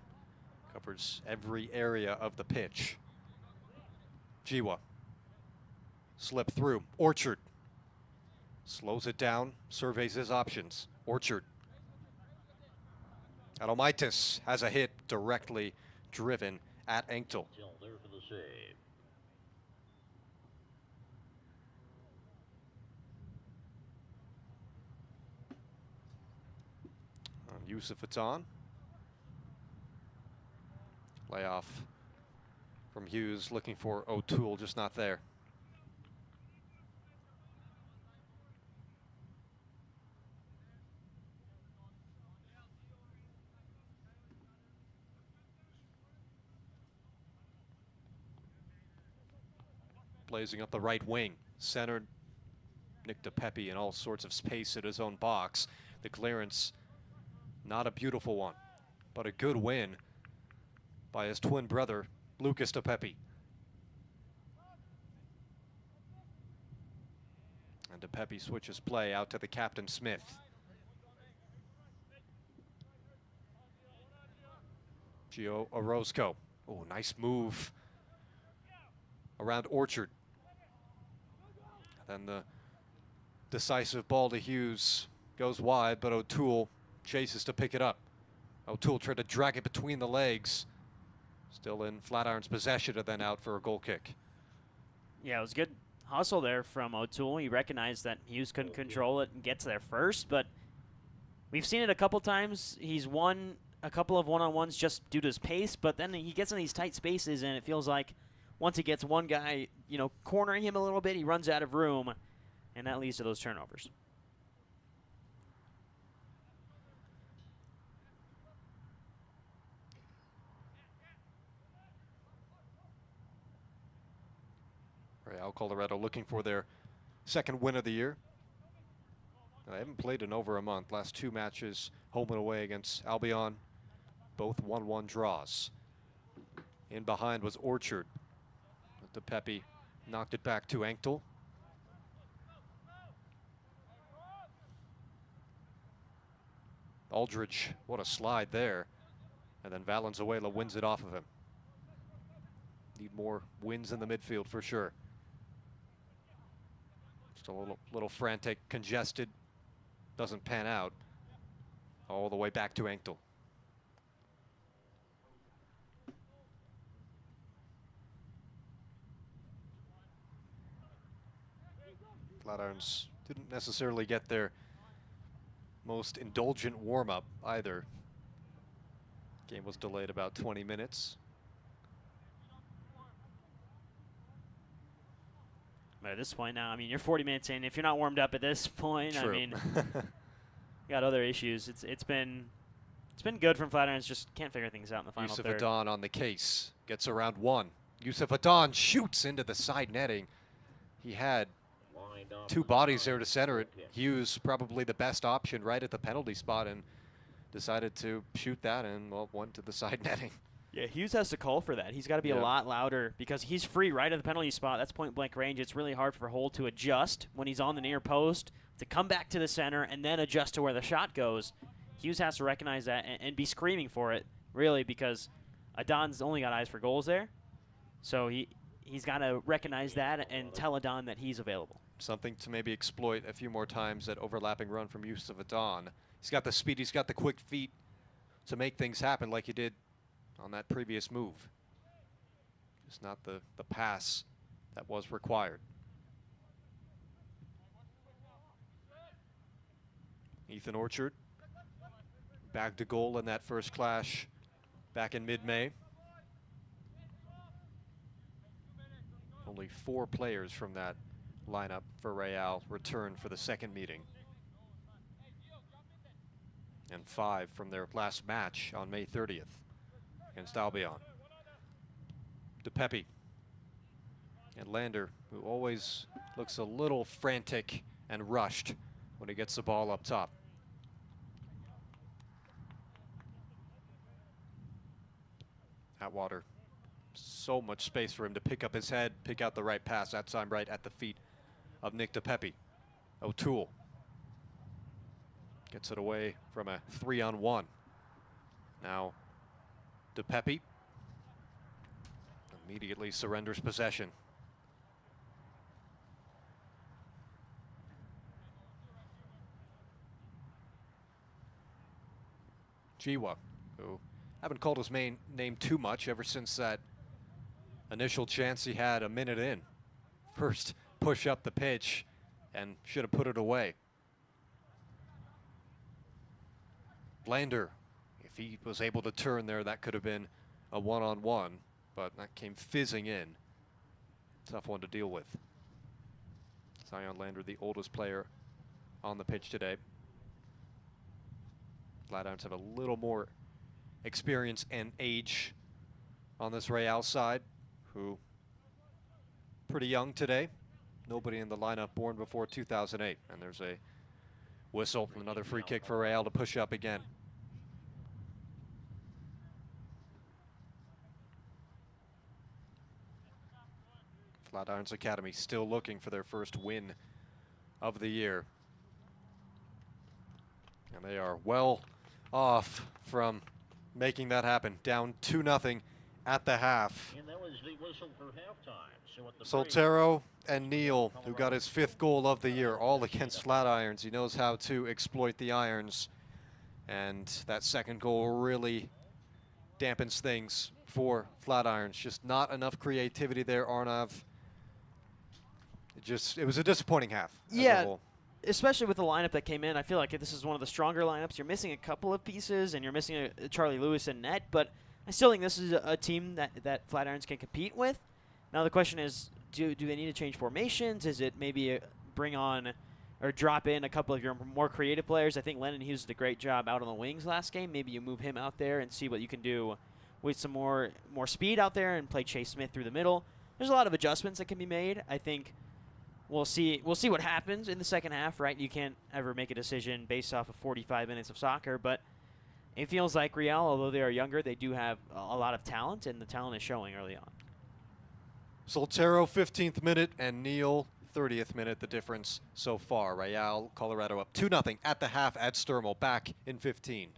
Covers every area of the pitch. Jiwa. Slip through. Orchard. Slows it down. Surveys his options. Orchard. Adomaitis has a hit directly driven at Engel. Still there for the save. Yusuf Atan. Layoff from Hughes, looking for O'Toole, just not there. Blazing up the right wing. Centered. Nick DePepe in all sorts of space at his own box. The clearance, not a beautiful one, but a good win by his twin brother, Lucas DePepe. And DePepe switches play out to the captain, Smith. Gio Orozco. Oh, nice move around Orchard. Then the decisive ball to Hughes goes wide, but O'Toole chases to pick it up. O'Toole tried to drag it between the legs. Still in Flatiron's possession, and then out for a goal kick. Yeah, it was good hustle there from O'Toole. He recognized that Hughes couldn't control it and gets there first, but we've seen it a couple times. He's won a couple of one-on-ones just due to his pace, but then he gets in these tight spaces, and it feels like once he gets one guy, cornering him a little bit, he runs out of room, and that leads to those turnovers. Real Colorado looking for their second win of the year. They haven't played in over a month. Last two matches, home and away against Albion, both 1-1 draws. In behind was Orchard. DePepe knocked it back to Engel. Aldridge, what a slide there. And then Valenzuela wins it off of him. Need more wins in the midfield for sure. Just a little frantic, congested. Doesn't pan out. All the way back to Engel. Flatirons didn't necessarily get their most indulgent warm-up either. Game was delayed about 20 minutes. But at this point now, you're 40 minutes in. If you're not warmed up at this point, True. you got other issues. It's been good from Flatirons. Just can't figure things out in the final Yusuf third. Adan on the case. Gets around one. Yusuf Adan shoots into the side netting. He had two bodies there to center it. Hughes probably the best option right at the penalty spot and decided to shoot that and, well, went to the side netting. Yeah, Hughes has to call for that. He's got to be a lot louder because he's free right at the penalty spot. That's point-blank range. It's really hard for Holt to adjust when he's on the near post, to come back to the center and then adjust to where the shot goes. Hughes has to recognize that and be screaming for it, really, because Adan's only got eyes for goals there. So he's got to recognize that and tell Adan that he's available. Something to maybe exploit a few more times, that overlapping run from Yusuf Adan. He's got the speed, he's got the quick feet to make things happen like he did on that previous move. Just not the pass that was required. Ethan Orchard bagged a goal in that first clash back in mid-May. Only 4 players from that lineup for Real returned for the second meeting. And 5 from their last match on May 30th against Albion. DePepe and Lander, who always looks a little frantic and rushed when he gets the ball up top. Atwater, so much space for him to pick up his head, pick out the right pass, that time right at the feet of Nick DePepe. O'Toole gets it away from a 3-on-1. Now DePepe immediately surrenders possession. Jiwa, who haven't called his main name too much ever since that initial chance he had a minute in. First push up the pitch and should have put it away. Blander, if he was able to turn there, that could have been a one-on-one, but that came fizzing in. Tough one to deal with. Zion Lander, the oldest player on the pitch today. Flatirons have a little more experience and age on this Real side, who pretty young today. Nobody in the lineup born before 2008. And there's a whistle, another free kick for Real to push up again. Flatirons Academy still looking for their first win of the year. And they are well off from making that happen. Down 2-0 at the half. And that was the whistle for halftime. So at the Soltero and Neal, who got his 5th goal of the year, all against Flatirons. He knows how to exploit the Irons. And that second goal really dampens things for Flatirons. Just not enough creativity there, Arnav. It was a disappointing half. Yeah, especially with the lineup that came in. I feel like this is one of the stronger lineups. You're missing a couple of pieces, and you're missing a Charlie Lewis in net, but I still think this is a team that Flatirons can compete with. Now the question is, do they need to change formations? Is it maybe bring on or drop in a couple of your more creative players? I think Lennon Hughes did a great job out on the wings last game. Maybe you move him out there and see what you can do with some more speed out there and play Chase Smith through the middle. There's a lot of adjustments that can be made. I think we'll see what happens in the second half, right? You can't ever make a decision based off of 45 minutes of soccer, but it feels like Real, although they are younger, they do have a lot of talent, and the talent is showing early on. Soltero, 15th minute, and Neal, 30th minute, the difference so far. Real, Colorado up 2-0 at the half at Sturmel, back in 15.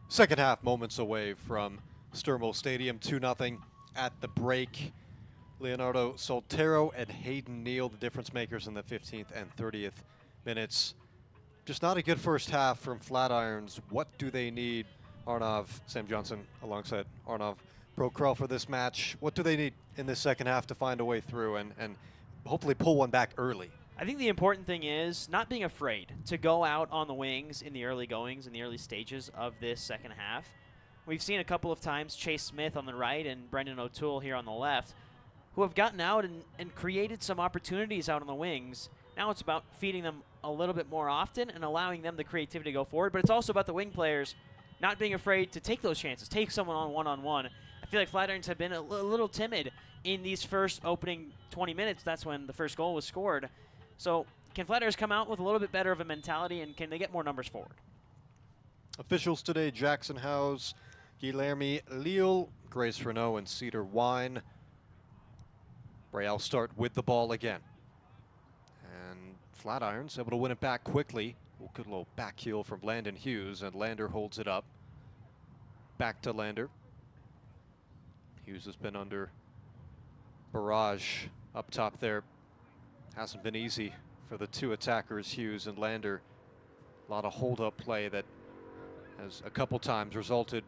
Second half moments away from Sturmo Stadium, 2-0 at the break. Leonardo Soltero and Hayden Neal, the difference makers in the 15th and 30th minutes. Just not a good first half from Flatirons. What do they need? Arnav, Sam Johnson alongside Arnav Prokrell for this match. What do they need in this second half to find a way through and hopefully pull one back early? I think the important thing is not being afraid to go out on the wings in the early goings, in the early stages of this second half. We've seen a couple of times Chase Smith on the right and Brendan O'Toole here on the left, who have gotten out and created some opportunities out on the wings. Now it's about feeding them a little bit more often and allowing them the creativity to go forward, but it's also about the wing players not being afraid to take those chances, take someone on one-on-one. I feel like Flatirons have been a little timid in these first opening 20 minutes. That's when the first goal was scored. So can Flatirons come out with a little bit better of a mentality, and can they get more numbers forward? Officials today: Jackson House, Guilherme Leal, Grace Renault, and Cedar Wine. Real start with the ball again. And Flatirons able to win it back quickly. Good little back heel from Landon Hughes, and Lander holds it up. Back to Lander. Hughes has been under barrage up top there. Hasn't been easy for the two attackers, Hughes and Lander. A lot of hold-up play that has a couple times resulted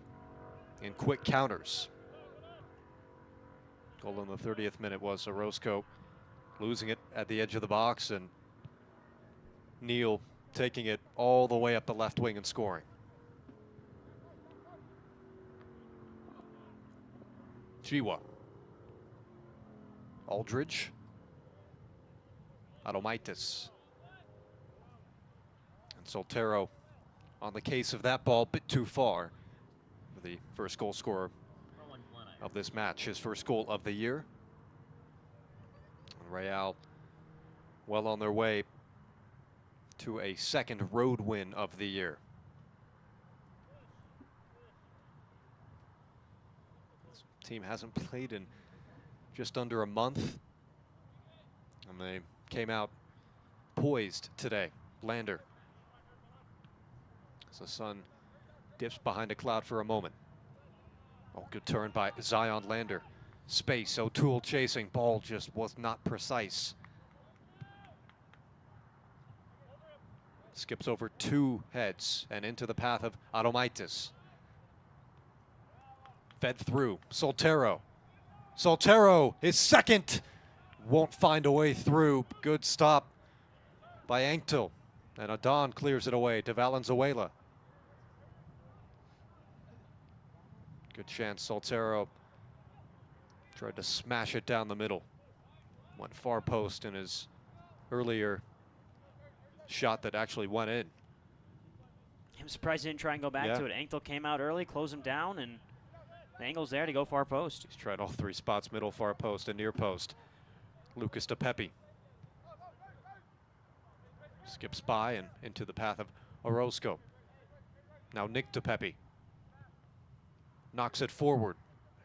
in quick counters. Goal in the 30th minute was Orozco losing it at the edge of the box, and Neal taking it all the way up the left wing and scoring. Jiwa. Aldridge. Adomaitis. And Soltero on the case of that ball, bit too far for the first goal scorer of this match, his first goal of the year. And Real well on their way to a second road win of the year. This team hasn't played in just under a month, and they came out poised today. Lander, as the sun dips behind a cloud for a moment. Oh, good turn by Zion Lander. Space, O'Toole chasing, ball just was not precise. Skips over two heads and into the path of Adomaitis. Fed through, Soltero. Soltero, his second, won't find a way through. Good stop by Anktel. And Adon clears it away to Valenzuela. Good chance, Soltero tried to smash it down the middle. Went far post in his earlier shot that actually went in. I'm surprised he didn't try and go back to it. Anktel came out early, closed him down, and the angle's there to go far post. He's tried all three spots: middle, far post, and near post. Lucas DePepe skips by and into the path of Orozco. Now Nick DePepe knocks it forward,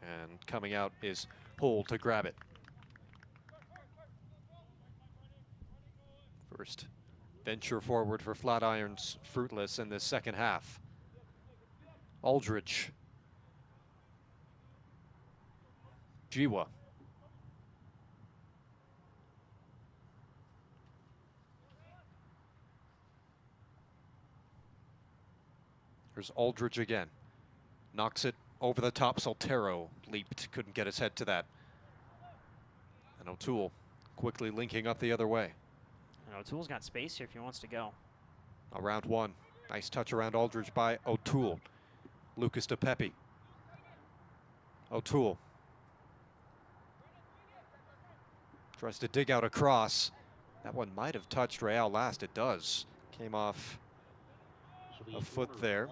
and coming out is Hull to grab it. First venture forward for Flatirons fruitless in this second half. Aldridge. Jiwa. Here's Aldridge again. Knocks it over the top. Soltero leaped, couldn't get his head to that. And O'Toole quickly linking up the other way. And O'Toole's got space here if he wants to go. Around one. Nice touch around Aldridge by O'Toole. Lucas DePepe. O'Toole tries to dig out across. That one might have touched Real last. It does. Came off a foot there.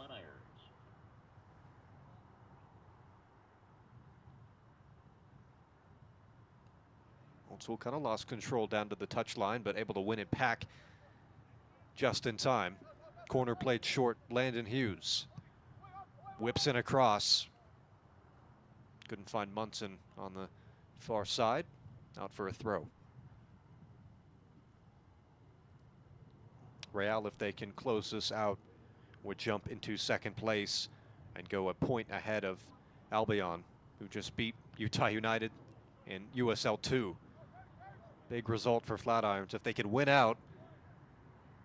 O'Toole kind of lost control down to the touchline, but able to win it back just in time. Corner played short, Landon Hughes. Whips in across. Couldn't find Munson on the far side. Out for a throw. Real, if they can close this out, would jump into second place and go a point ahead of Albion, who just beat Utah United in USL 2. Big result for Flatirons. If they could win out,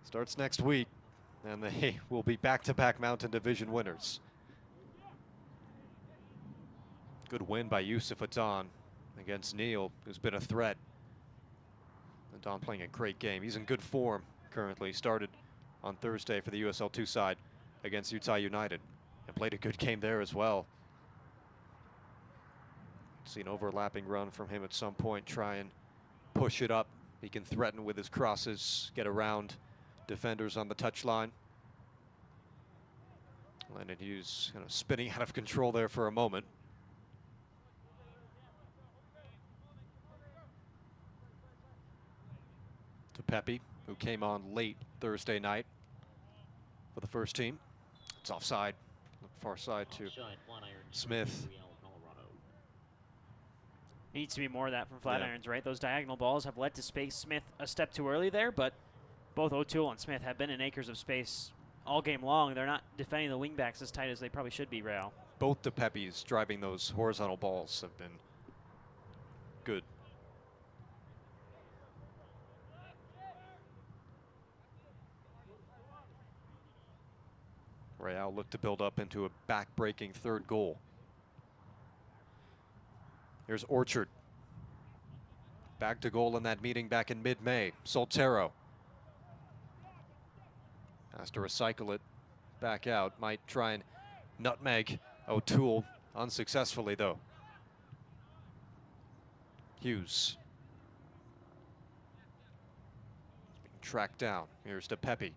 starts next week, and they will be back-to-back Mountain Division winners. Good win by Yusuf Adon against Neil, who's been a threat. Adon playing a great game. He's in good form currently. Started on Thursday for the USL 2 side against Utah United and played a good game there as well. See an overlapping run from him at some point, try and push it up. He can threaten with his crosses, get around defenders on the touchline. Landon Hughes kind of spinning out of control there for a moment. To Pepe, who came on late Thursday night for the first team. It's offside, far side to Smith. Needs to be more of that from Flatirons, right? Those diagonal balls have led to space. Smith a step too early there, but both O'Toole and Smith have been in acres of space all game long. They're not defending the wingbacks as tight as they probably should be, Real. Both the Pepis driving those horizontal balls have been good. Real looked to build up into a back-breaking third goal. Here's Orchard. Back to goal in that meeting back in mid-May. Soltero has to recycle it back out. Might try and nutmeg O'Toole unsuccessfully, though. Hughes. Being tracked down. Here's to Pepe.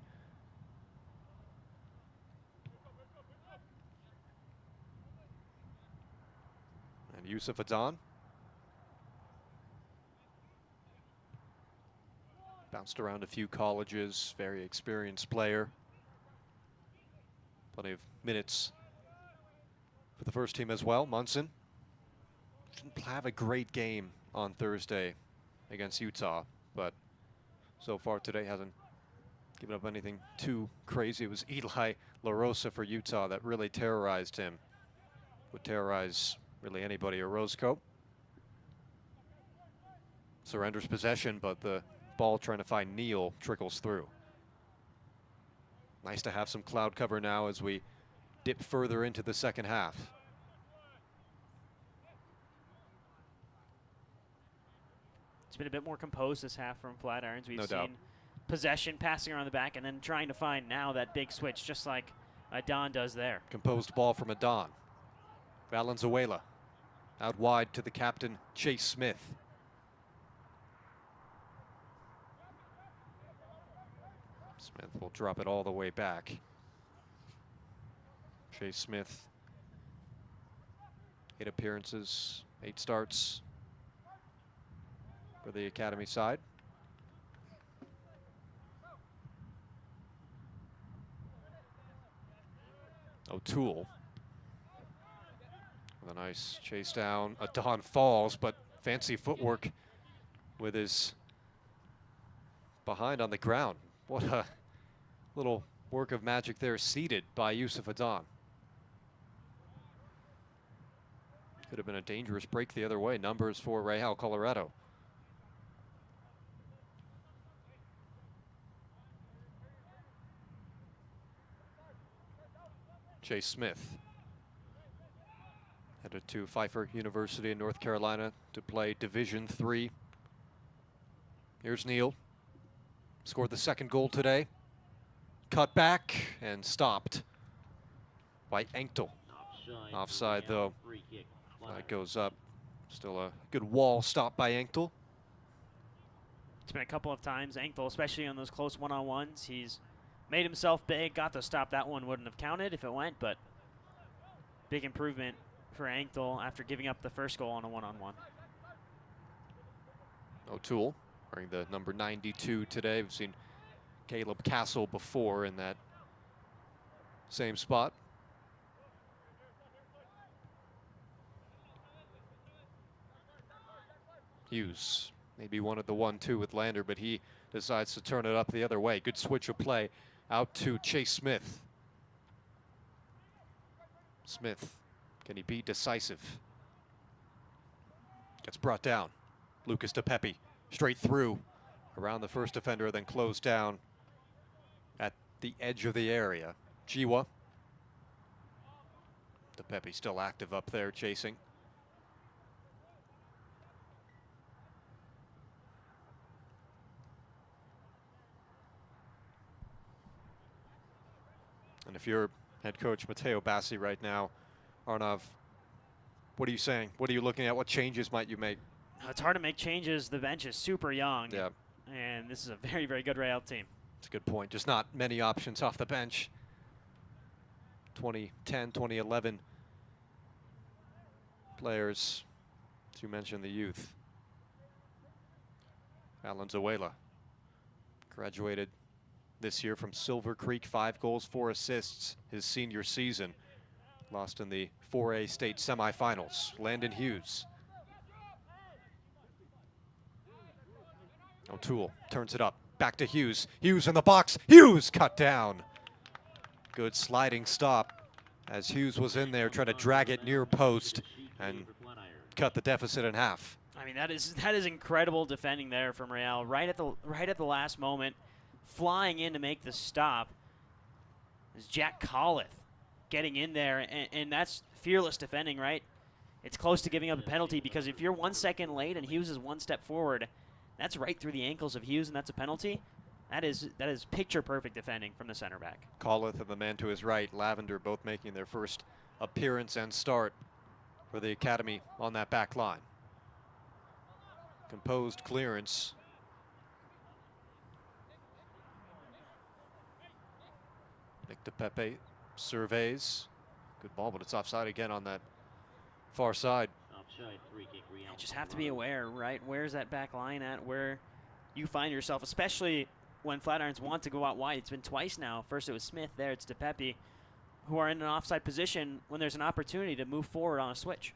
And Yusuf Adon. Bounced around a few colleges, very experienced player. Plenty of minutes for the first team as well. Munson didn't have a great game on Thursday against Utah, but so far today hasn't given up anything too crazy. It was Eli La Rosa for Utah that really terrorized him. Would terrorize really anybody at Roscoe. Surrenders possession, but the ball trying to find Neal trickles through. Nice to have some cloud cover now as we dip further into the second half. It's been a bit more composed this half from Flatirons. We've No seen doubt. possession, passing around the back, and then trying to find now that big switch, just like Adon does there. Composed ball from Adon. Valenzuela out wide to the captain, Chase Smith. Smith will drop it all the way back. Chase Smith, 8 appearances, 8 starts for the academy side. O'Toole with a nice chase down. Adon falls, but fancy footwork with his behind on the ground. What a little work of magic there, seated by Yusuf Adon. Could have been a dangerous break the other way. Numbers for Real Colorado. Chase Smith headed to Pfeiffer University in North Carolina to play Division III. Here's Neal. Scored the second goal today. Cut back and stopped by Anktel. Offside though. That goes up. Still a good wall stop by Anktel. It's been a couple of times. Anktel, especially on those close one-on-ones, he's made himself big. Got the stop. That one wouldn't have counted if it went, but big improvement for Anktel after giving up the first goal on a one-on-one. O'Toole wearing the number 92 today. We've seen Caleb Castle before in that same spot. Hughes maybe wanted the 1-2 with Lander, but he decides to turn it up the other way. Good switch of play out to Chase Smith. Smith, can he be decisive? Gets brought down. Lucas DePepe, straight through, around the first defender, then closed down at the edge of the area. Jiwa. DePepe still active up there, chasing. And if you're head coach Matteo Bassi right now, Arnav, what are you saying? What are you looking at? What changes might you make? It's hard to make changes. The bench is super young. Yeah. And this is a very, very good Real team. It's a good point. Just not many options off the bench. 2010, 2011 players, as you mentioned, the youth. Alan Zoela graduated this year from Silver Creek, 5 goals, 4 assists his senior season. Lost in the 4A state semifinals. Landon Hughes. O'Toole turns it up. Back to Hughes. Hughes in the box. Hughes cut down. Good sliding stop as Hughes was in there trying to drag it near post and cut the deficit in half. I mean, that is incredible defending there from Real. Right at the last moment, flying in to make the stop is Jack Collith getting in there, and that's fearless defending, right? It's close to giving up a penalty because if you're 1 second late and Hughes is 1 step forward, that's right through the ankles of Hughes, and that's a penalty. That is picture perfect defending from the center back. Collith and the man to his right, Lavender, both making their first appearance and start for the academy on that back line. Composed clearance. Nick DePepe surveys. Good ball, but it's offside again on that far side. Offside, free kick, Real. You just have to be aware, right? Where's that back line at? Where you find yourself, especially when Flatirons want to go out wide. It's been twice now. First it was Smith, there it's DePepe, who are in an offside position when there's an opportunity to move forward on a switch.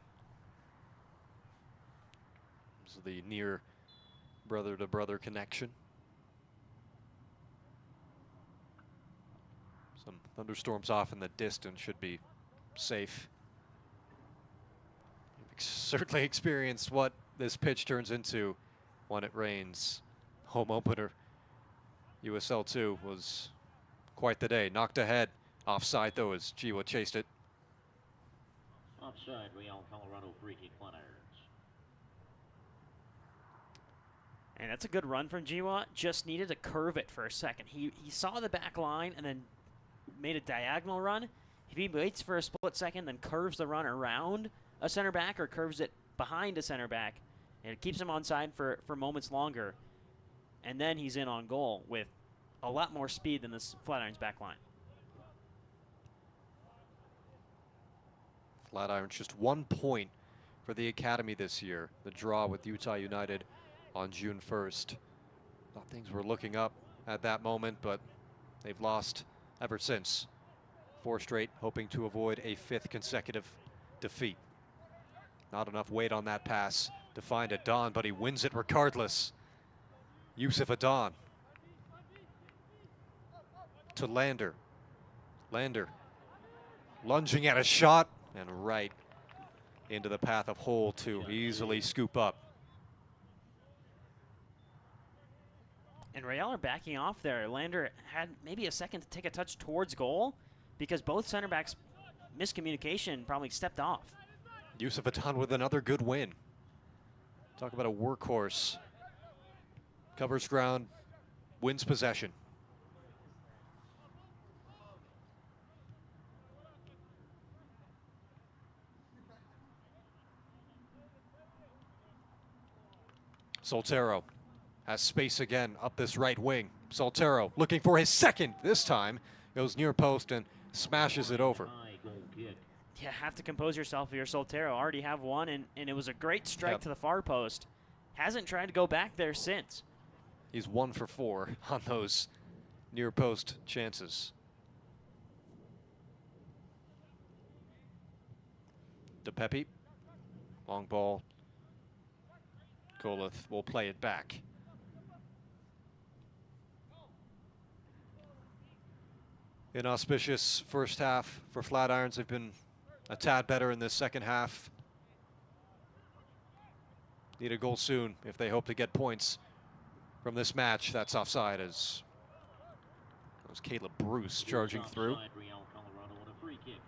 This is the near brother-to-brother connection. Some thunderstorms off in the distance, should be safe. You've certainly experienced what this pitch turns into when it rains. Home opener, USL 2, was quite the day. Knocked ahead, offside though as Jiwa chased it. Offside, Real Colorado, free kick, Flatirons. And that's a good run from Jiwa. Just needed to curve it for a second. He saw the back line and then made a diagonal run. If he waits for a split second, then curves the run around a center back or curves it behind a center back, and it keeps him onside for moments longer. And then he's in on goal with a lot more speed than this Flatirons back line. Flatirons just 1 point for the academy this year. The draw with Utah United on June 1st. Thought things were looking up at that moment, but they've lost ever since. 4 straight, hoping to avoid a 5th consecutive defeat. Not enough weight on that pass to find Adon, but he wins it regardless. Yusuf Adon to Lander. Lander lunging at a shot and right into the path of Hole to easily scoop up. And Real are backing off there. Lander had maybe a second to take a touch towards goal because both center backs' miscommunication probably stepped off. Yusuf Adon with another good win. Talk about a workhorse. Covers ground, wins possession. Soltero has space again up this right wing. Soltero looking for his second this time. Goes near post and smashes it over. High goal kick. Yeah, have to compose yourself if you're Soltero. Already have one, and it was a great strike to the far post. Hasn't tried to go back there since. He's 1 for 4 on those near post chances. DePepe, long ball. Golith will play it back. Inauspicious first half for Flatirons. They've been a tad better in this second half. Need a goal soon if they hope to get points from this match. That's offside as that was Caleb Bruce charging through. Offside, Real Colorado on a free kick.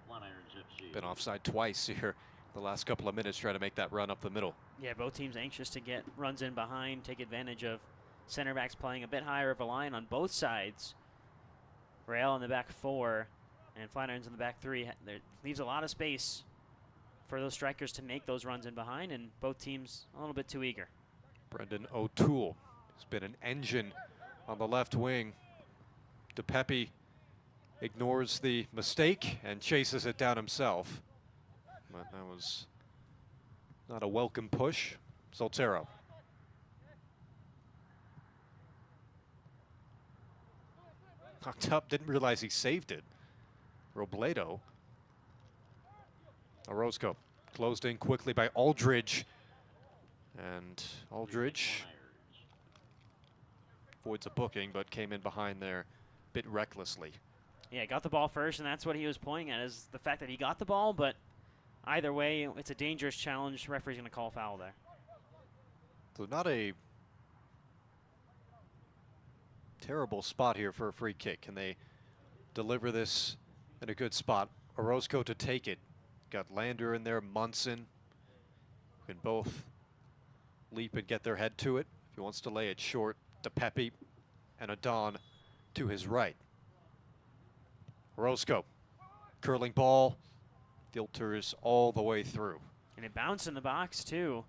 Flatirons FC. Been offside twice here the last couple of minutes trying to make that run up the middle. Yeah, both teams anxious to get runs in behind, take advantage of center backs playing a bit higher of a line on both sides. Real in the back four and Flatirons in the back three. There leaves a lot of space for those strikers to make those runs in behind, and both teams a little bit too eager. Brendan O'Toole has been an engine on the left wing. DePepe ignores the mistake and chases it down himself. But that was not a welcome push. Soltero. Knocked up, didn't realize he saved it. Robledo. Orozco closed in quickly by Aldridge. And Aldridge avoids a booking, but came in behind there a bit recklessly. Yeah, got the ball first, and that's what he was pointing at, is the fact that he got the ball, but either way, it's a dangerous challenge. Referee's going to call foul there. So not a terrible spot here for a free kick. Can they deliver this in a good spot? Orozco to take it. Got Lander in there, Munson. Can both leap and get their head to it. If he wants to lay it short, DePepe and Adon to his right. Orozco, curling ball, filters all the way through. And it bounced in the box, too.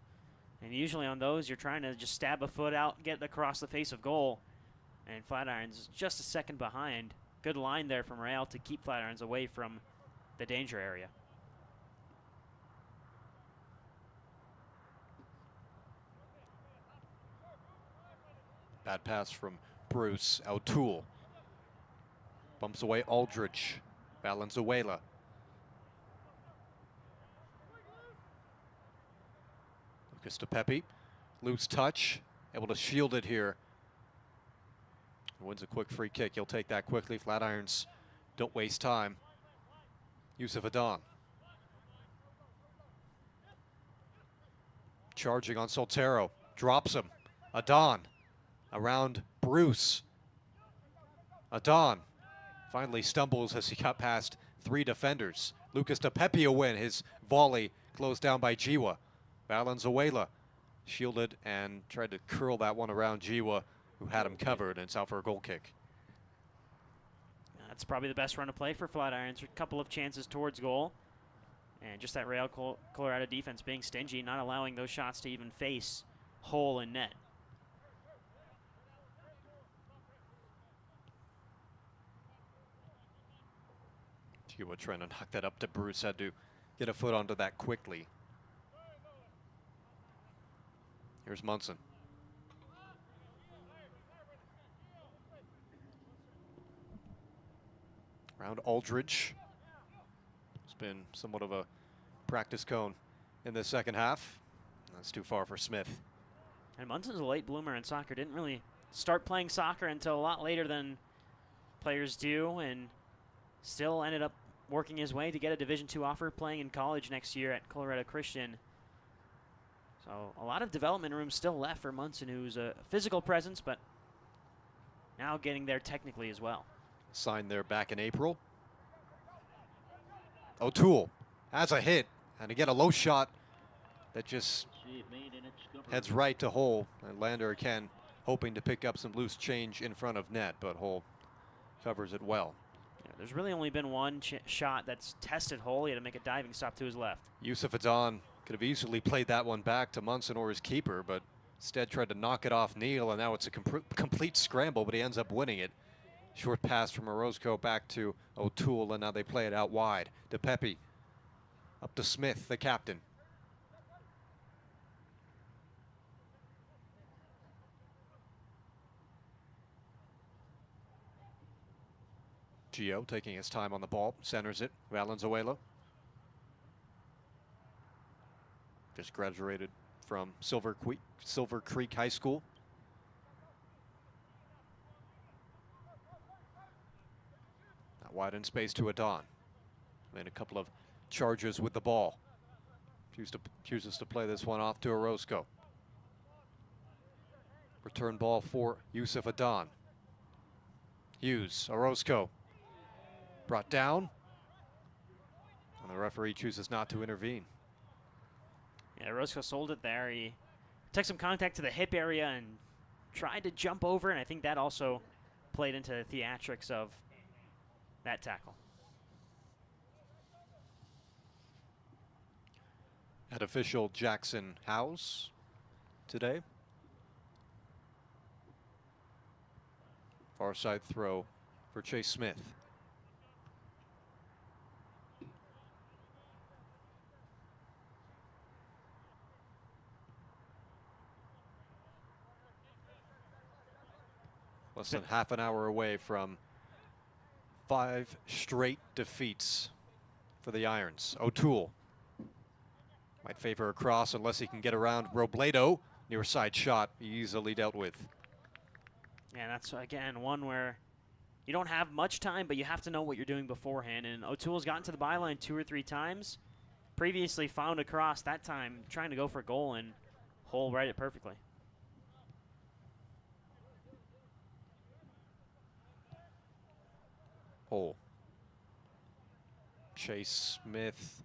And usually on those, you're trying to just stab a foot out, get across the face of goal. And Flatirons just a second behind. Good line there from Real to keep Flatirons away from the danger area. Bad pass from Bruce. O'Toole bumps away Aldridge. Valenzuela. Lucas DePepe. Loose touch. Able to shield it here. Wins a quick free kick. He'll take that quickly. Flatirons don't waste time. Yusuf Adon. Charging on Soltero. Drops him. Adon. Around Bruce. Adon finally stumbles as he got past three defenders. Lucas DePepe a win. His volley closed down by Jiwa. Valenzuela shielded and tried to curl that one around Jiwa, who had him covered, and it's out for a goal kick. That's probably the best run of play for Flatirons. A couple of chances towards goal. And just that Real Colorado defense being stingy, not allowing those shots to even face hole in net. Jiwa trying to knock that up to Bruce. Had to get a foot onto that quickly. Here's Munson. Around Aldridge. It's been somewhat of a practice cone in the second half. That's too far for Smith. And Munson's a late bloomer in soccer. Didn't really start playing soccer until a lot later than players do, and still ended up working his way to get a Division II offer, playing in college next year at Colorado Christian. So a lot of development room still left for Munson, who's a physical presence, but now getting there technically as well. Signed there back in April. O'Toole has a hit, and again a low shot that just heads right to Hole. And Lander again hoping to pick up some loose change in front of net, but Hole covers it well. Yeah, there's really only been one shot that's tested Hole. He had to make a diving stop to his left. Yusuf Adon could have easily played that one back to Munson or his keeper, but instead tried to knock it off Neal, and now it's a complete scramble, but he ends up winning it. Short pass from Orozco back to O'Toole, and now they play it out wide. DePepe up to Smith, the captain. Gio taking his time on the ball, centers it. Valenzuela. Just graduated from Silver Creek High School. Wide in space to Adon. Made a couple of Chargers with the ball. Chooses to play this one off to Orozco. Return ball for Yusuf Adan. Hughes, Orozco. Brought down. And the referee chooses not to intervene. Yeah, Orozco sold it there. He took some contact to the hip area and tried to jump over, and I think that also played into the theatrics of that tackle. Head official Jackson Howes today. Far side throw for Chase Smith. Less than half an hour away from 5 straight defeats for the Irons. O'Toole might favor a cross unless he can get around Robledo. Near side shot, easily dealt with. Yeah, that's, again, one where you don't have much time, but you have to know what you're doing beforehand. And O'Toole's gotten to the byline 2 or 3 times. Previously found a cross, that time trying to go for a goal and hole right it perfectly. Hole. Chase Smith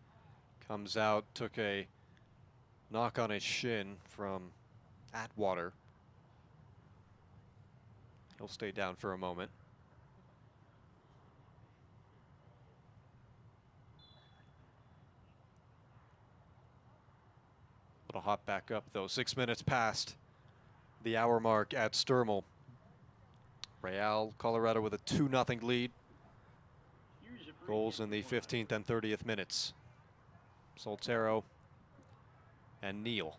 comes out, took a knock on his shin from Atwater. He'll stay down for a moment. It'll hop back up though. 6 minutes past the hour mark at Sturmel. Real Colorado with a 2-0 lead. Goals in the 15th and 30th minutes. Soltero and Neal.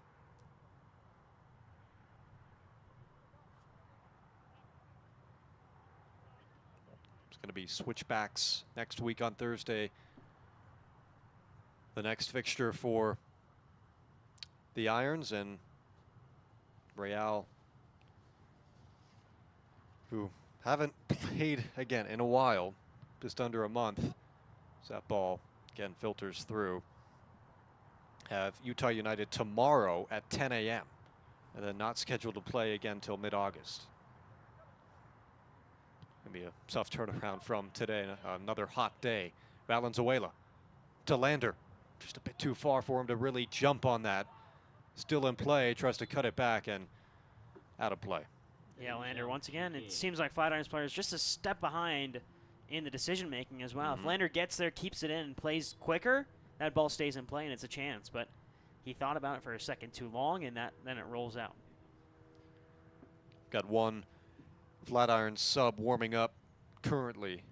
It's going to be switchbacks next week on Thursday. The next fixture for the Irons, and Real, who haven't played again in a while, just under a month. So that ball again filters through. Have Utah United tomorrow at 10 a.m. and then not scheduled to play again till mid-August. Gonna be a tough turnaround from today. Another hot day. Valenzuela to Lander. Just a bit too far for him to really jump on that. Still in play, tries to cut it back and out of play. Yeah, Lander, once again, it seems like Flatirons players just a step behind in the decision-making as well. If Lander gets there, keeps it in, and plays quicker, that ball stays in play and it's a chance. But he thought about it for a second too long, and then it rolls out. Got one Flatirons sub warming up currently.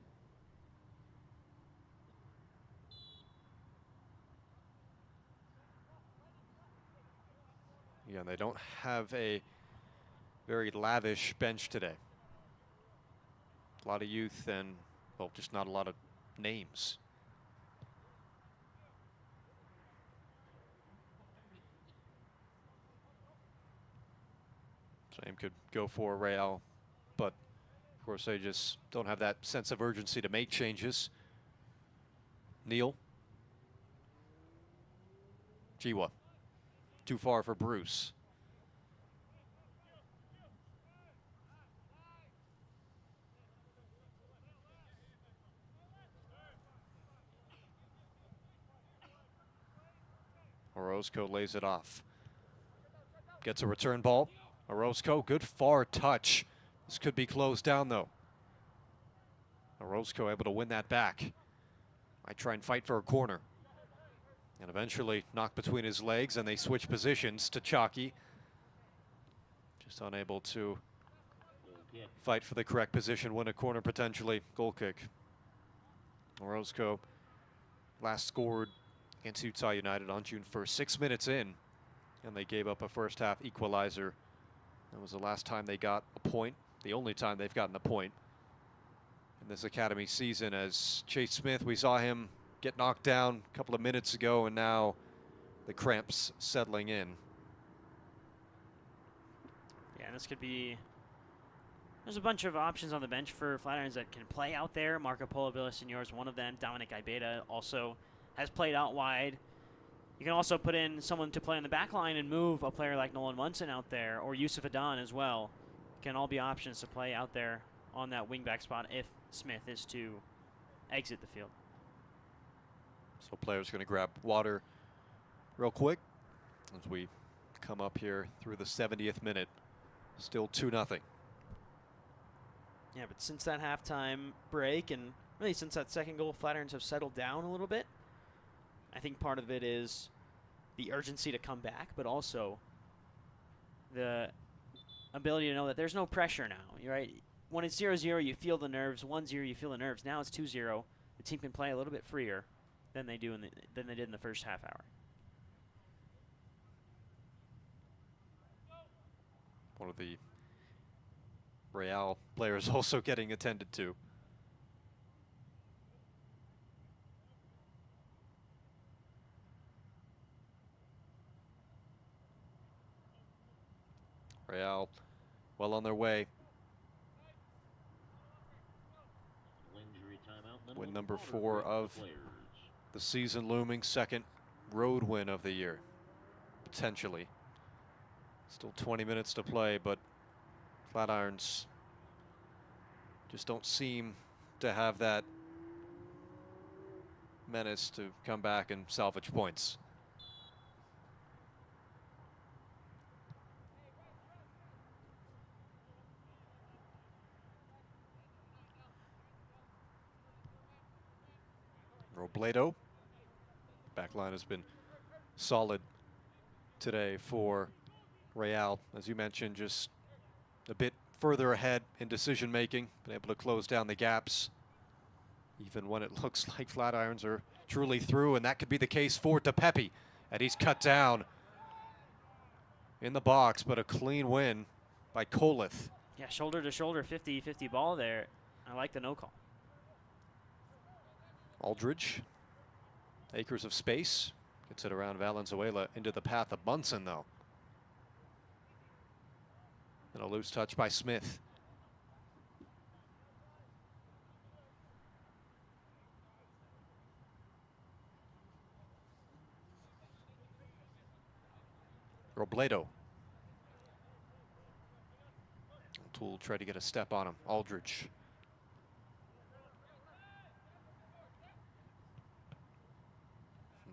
Yeah, they don't have a very lavish bench today. A lot of youth and, well, just not a lot of names. Same could go for Real, but of course they just don't have that sense of urgency to make changes. Neal. Jiwa. Too far for Bruce. Orozco lays it off. Gets a return ball. Orozco, good far touch. This could be closed down though. Orozco able to win that back. Might try and fight for a corner. And eventually knocked between his legs, and they switch positions to Chalky. Just unable to fight for the correct position, win a corner potentially. Goal kick. Orozco last scored against Utah United on June 1st, 6 minutes in, and they gave up a first half equalizer. That was the last time they got a point, the only time they've gotten a point in this academy season. As Chase Smith, we saw him get knocked down a couple of minutes ago, and now the cramps settling in. Yeah, this could be... There's a bunch of options on the bench for Flatirons that can play out there. Marco Polo Villasenor is one of them. Dominic Ibeda also has played out wide. You can also put in someone to play on the back line and move a player like Nolan Munson out there, or Yusuf Adan as well. Can all be options to play out there on that wingback spot if Smith is to exit the field. So players going to grab water real quick as we come up here through the 70th minute. Still 2-0. Yeah, but since that halftime break and really since that second goal, Flatirons have settled down a little bit. I think part of it is the urgency to come back, but also the ability to know that there's no pressure now. You're right. When it's 0-0, you feel the nerves. 1-0, you feel the nerves. Now it's 2-0. The team can play a little bit freer than they did in the first half hour. One of the Real players also getting attended to. Real well on their way. Win number 4 of the season looming, second road win of the year, potentially. Still 20 minutes to play, but Flatirons just don't seem to have that menace to come back and salvage points. Robledo. Backline has been solid today for Real. As you mentioned, just a bit further ahead in decision making, been able to close down the gaps even when it looks like Flatirons are truly through, and that could be the case for DePepe. And he's cut down in the box, but a clean win by Kolith. Yeah, shoulder to shoulder, 50-50 ball there. I like the no call. Aldridge, acres of space, gets it around Valenzuela into the path of Munson, though. And a loose touch by Smith. Robledo. Tool tried to get a step on him. Aldridge.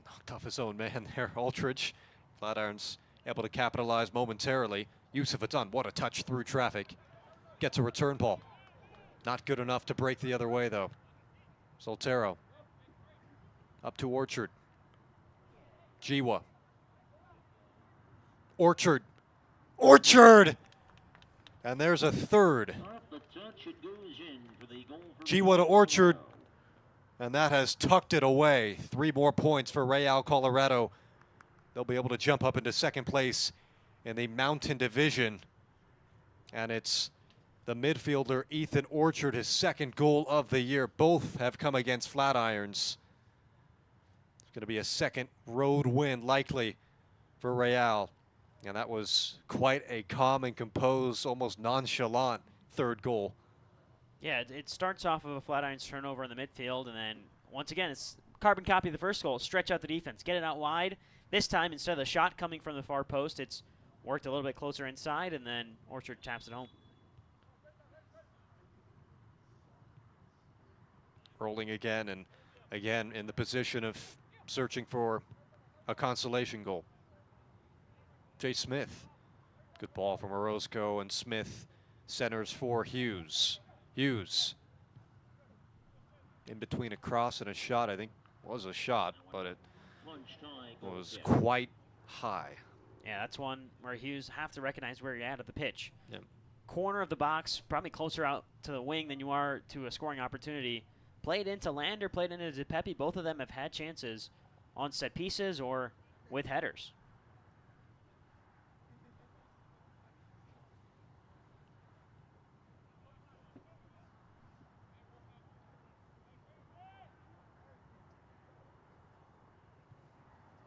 Knocked off his own man there, Aldridge. Flatirons able to capitalize momentarily. Yusuf Adan, what a touch through traffic. Gets a return ball. Not good enough to break the other way, though. Soltero. Up to Orchard. Jiwa. Orchard. Orchard! And there's a third. Jiwa to Orchard. And that has tucked it away. 3 more points for Real Colorado. They'll be able to jump up into second place in the Mountain Division. And it's the midfielder Ethan Orchard, his second goal of the year. Both have come against Flatirons. It's going to be a second road win likely for Real. And that was quite a calm and composed, almost nonchalant third goal. Yeah, it starts off of a Flatirons turnover in the midfield, and then once again, it's carbon copy of the first goal. Stretch out the defense, get it out wide. This time, instead of the shot coming from the far post, it's worked a little bit closer inside, and then Orchard taps it home. Rolling again, and again in the position of searching for a consolation goal. Jay Smith. Good ball from Orozco, and Smith centers for Hughes. Hughes. In between a cross and a shot, I think was a shot, but it was quite high. Yeah, that's one where Hughes have to recognize where you're at the pitch. Yep. Corner of the box, probably closer out to the wing than you are to a scoring opportunity. Played into Lander, played into DePepe. Both of them have had chances on set pieces or with headers.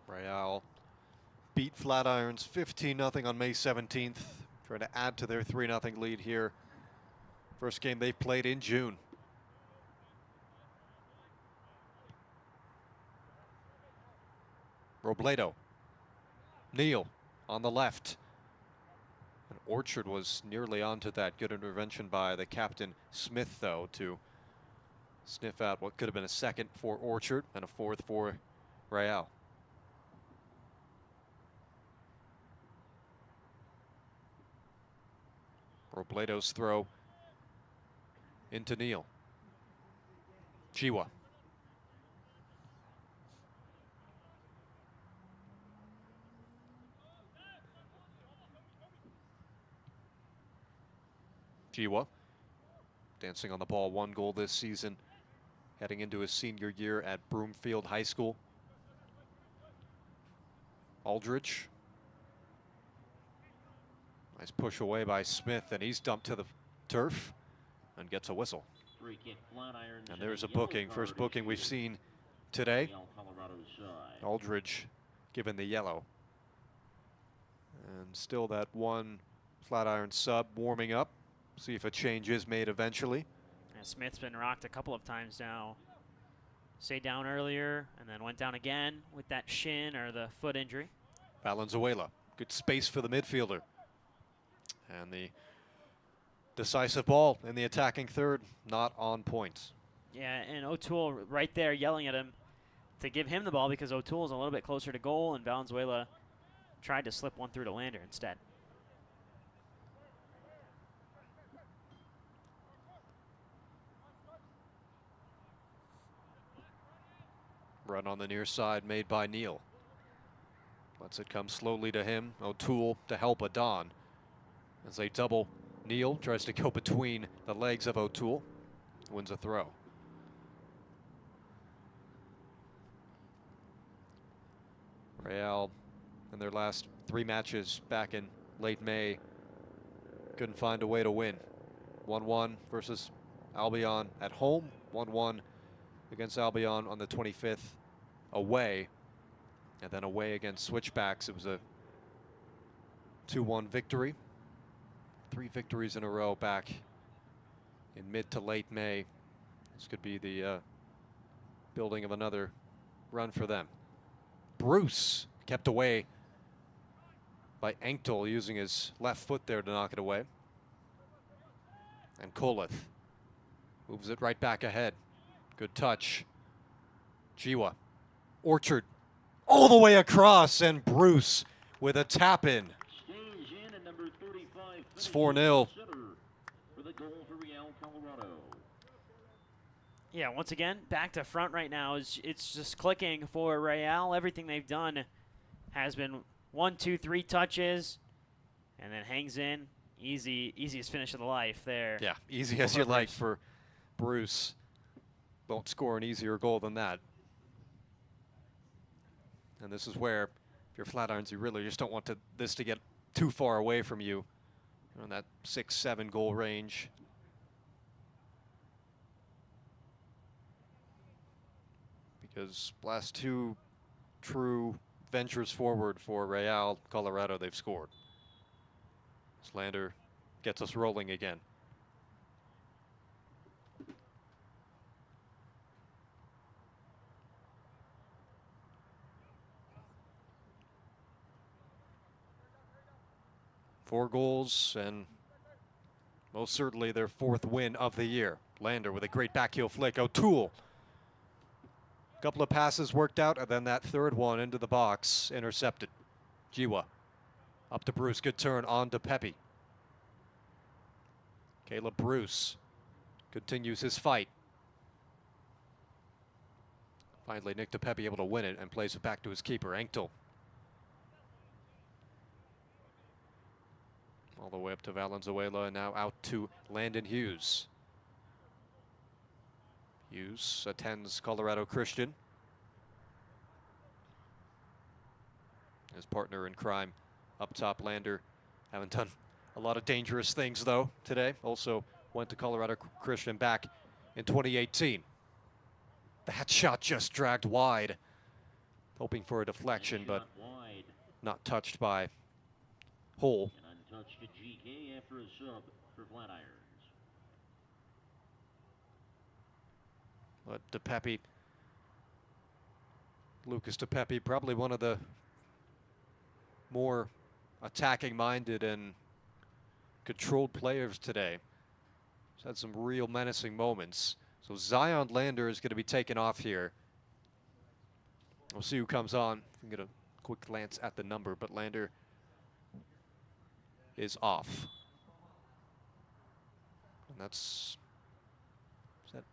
Real beat Flatirons 15-0 on May 17th, trying to add to their 3-0 lead here. First game they've played in June. Robledo. Neal on the left. And Orchard was nearly onto that. Good intervention by the captain Smith, though, to sniff out what could have been a second for Orchard and a fourth for Real. Robledo's throw into Neal. Jiwa. Jiwa dancing on the ball, 1 goal this season, heading into his senior year at Broomfield High School. Aldridge. Nice push away by Smith, and he's dumped to the turf and gets a whistle. Free kick, Flatirons, And there's a yellow booking, first card booking we've issued. seen today. Real Colorado's side. Aldridge given the yellow. And still that one Flatiron sub warming up. See if a change is made eventually. And Smith's been rocked a couple of times now. Stayed down earlier and then went down again with that shin or the foot injury. Valenzuela, good space for the midfielder. And the decisive ball in the attacking third, not on point. Yeah, and O'Toole right there yelling at him to give him the ball because O'Toole's a little bit closer to goal, and Valenzuela tried to slip one through to Lander instead. Run on the near side made by Neal. Lets it come slowly to him. O'Toole to help Adon. As they double, Neal tries to go between the legs of O'Toole. Wins a throw. Real, in their last 3 matches back in late May, couldn't find a way to win. 1-1 versus Albion at home. 1-1 against Albion on the 25th away. And then away against Switchbacks, it was a 2-1 victory. 3 victories in a row back in mid to late May. This could be the building of another run for them. Bruce kept away by Engdahl, using his left foot there to knock it away. And Koleth moves it right back ahead. Good touch. Jiwa. Orchard all the way across, and Bruce with a tap in. Stays in at number 35. It's 4-0. For the goal for Real Colorado. Yeah, once again, back to front right now. It's just clicking for Real. Everything they've done has been 1, 2, 3 touches, and then hangs in. Easiest finish of the life there. Yeah, easy as you like for Bruce. Won't score an easier goal than that. And this is where, if you're Flatirons, you really just don't want this to get too far away from you. You're in that 6-7 goal range. Because last 2 true ventures forward for Real Colorado, they've scored. Slander gets us rolling again. Four goals, and most certainly their 4th win of the year. Lander with a great backheel flick. O'Toole. A couple of passes worked out, and then that 3rd one into the box, intercepted. Jiwa up to Bruce. Good turn on to Pepe. Caleb Bruce continues his fight. Finally, Nick DePepe able to win it and plays it back to his keeper, Engdahl. All the way up to Valenzuela, and now out to Landon Hughes. Hughes attends Colorado Christian. His partner in crime up top, Lander. Haven't done a lot of dangerous things, though, today. Also went to Colorado Christian back in 2018. That shot just dragged wide. Hoping for a deflection, but wide. not touched by Hull. And untouched to GK after a sub for Flatirons. But DePepe Lucas DePepe, probably one of the more attacking-minded and controlled players today. He's had some real menacing moments. So Zion Lander is going to be taken off here. We'll see who comes on. I'm going to quick glance at the number, but Lander is off. And that's, is that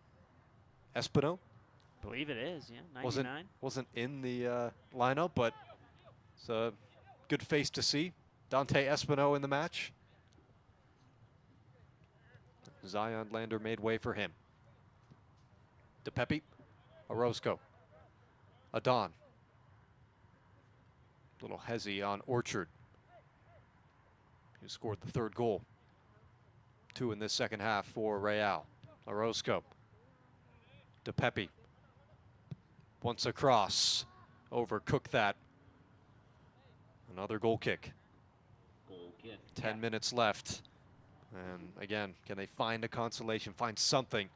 Espino? Believe it is, yeah, 99. Wasn't in the lineup, but it's a good face to see. Dante Espino in the match. Zion Lander made way for him. DePepe, Orozco, Adon. Little hezzy on Orchard, who scored the third goal. 2 in this second half for Real. Orozco, DePepe. Once across, overcooked that. Another goal kick. Goal kick. 10 minutes left. And again, can they find a consolation, find something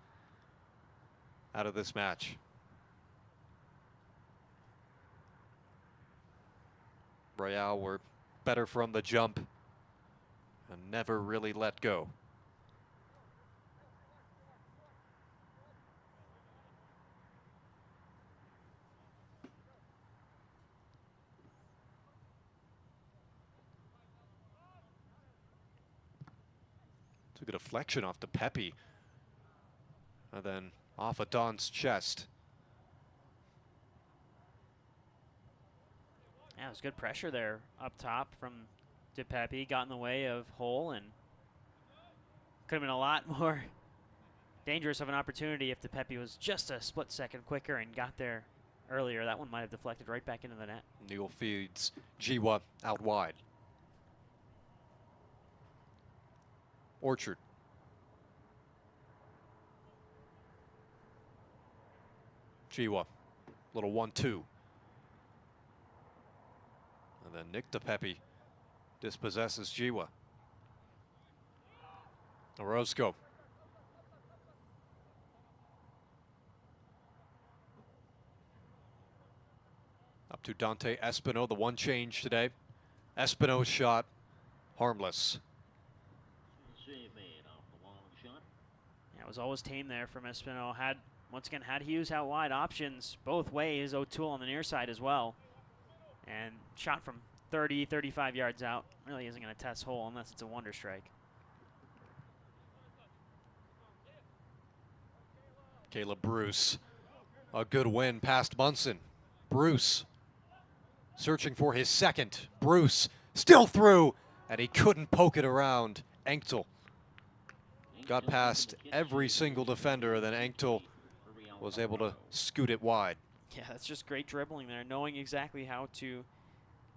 out of this match? Real were better from the jump and never really let go. Took a deflection off DePepe and then off Adon's chest. Yeah, it was good pressure there up top from DePepe. Got in the way of Hull and could have been a lot more dangerous of an opportunity if DePepe was just a split second quicker and got there earlier. That one might have deflected right back into the net. Neal feeds Jiwa out wide. Orchard. Jiwa, little 1-2. And then Nick DePepe dispossesses Jiwa. Orozco. Up to Dante Espino, the one change today. Espino's shot, harmless. Save made off the long shot. Yeah, it was always tame there from Espino. Once again, had Hughes out wide, options both ways. O'Toole on the near side as well. And shot from 30, 35 yards out. Really isn't going to test Hull unless it's a wonder strike. Caleb Bruce, a good win past Munson. Bruce searching for his second. Bruce still through, and he couldn't poke it around. Engtel got past every single defender, then Engtel was able to scoot it wide. Yeah, that's just great dribbling there, knowing exactly how to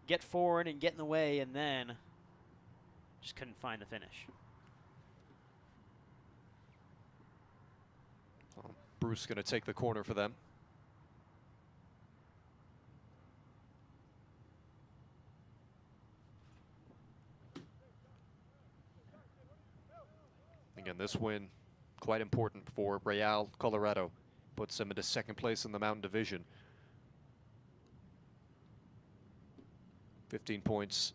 get forward and get in the way, and then just couldn't find the finish. Bruce going to take the corner for them. Again, this win quite important for Real Colorado. Puts them into second place in the Mountain Division. 15 points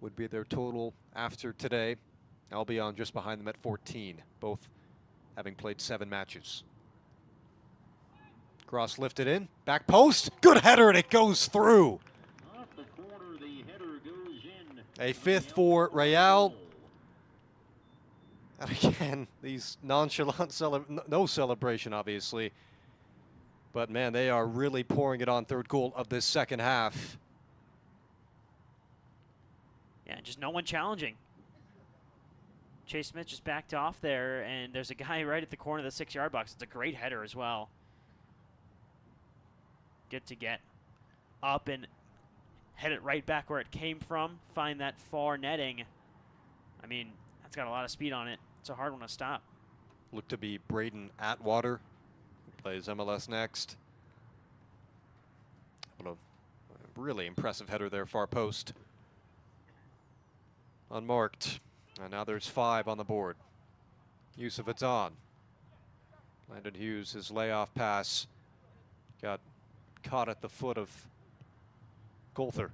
would be their total after today. Albion just behind them at 14, both having played 7 matches. Cross lifted in, back post, good header, and it goes through. Off the corner, the header goes in. A fifth for Real. And again, these nonchalant, no celebration, obviously. But man, they are really pouring it on. Third goal of this second half. Yeah, just no one challenging. Chase Smith just backed off there, and there's a guy right at the corner of the 6-yard box. It's a great header as well. Good to get up and head it right back where it came from. Find that far netting. I mean, that's got a lot of speed on it. It's a hard one to stop. Look to be Braden Atwater, who plays MLS next. What a really impressive header there, far post. Unmarked. And now there's 5 on the board. Use of Adon. Landon Hughes, his layoff pass. Got caught at the foot of Golther.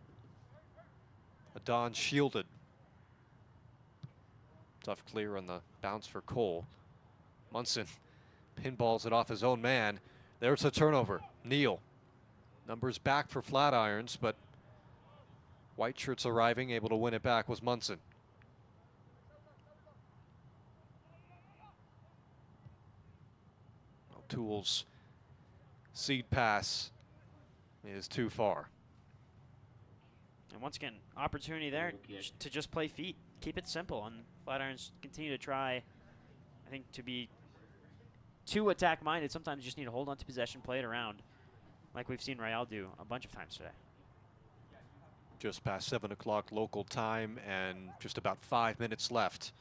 Adon shielded. Tough clear on the bounce for Cole. Munson pinballs it off his own man. There's a turnover. Neal. Numbers back for Flatirons, but white shirts arriving, able to win it back was Munson. O'Toole's seed pass is too far. And once again, opportunity there to just play feet. Keep it simple. And Flatirons continue to try, I think, to be too attack-minded. Sometimes you just need to hold on to possession, play it around, like we've seen Real do a bunch of times today. Just past 7 o'clock local time and just about 5 minutes left.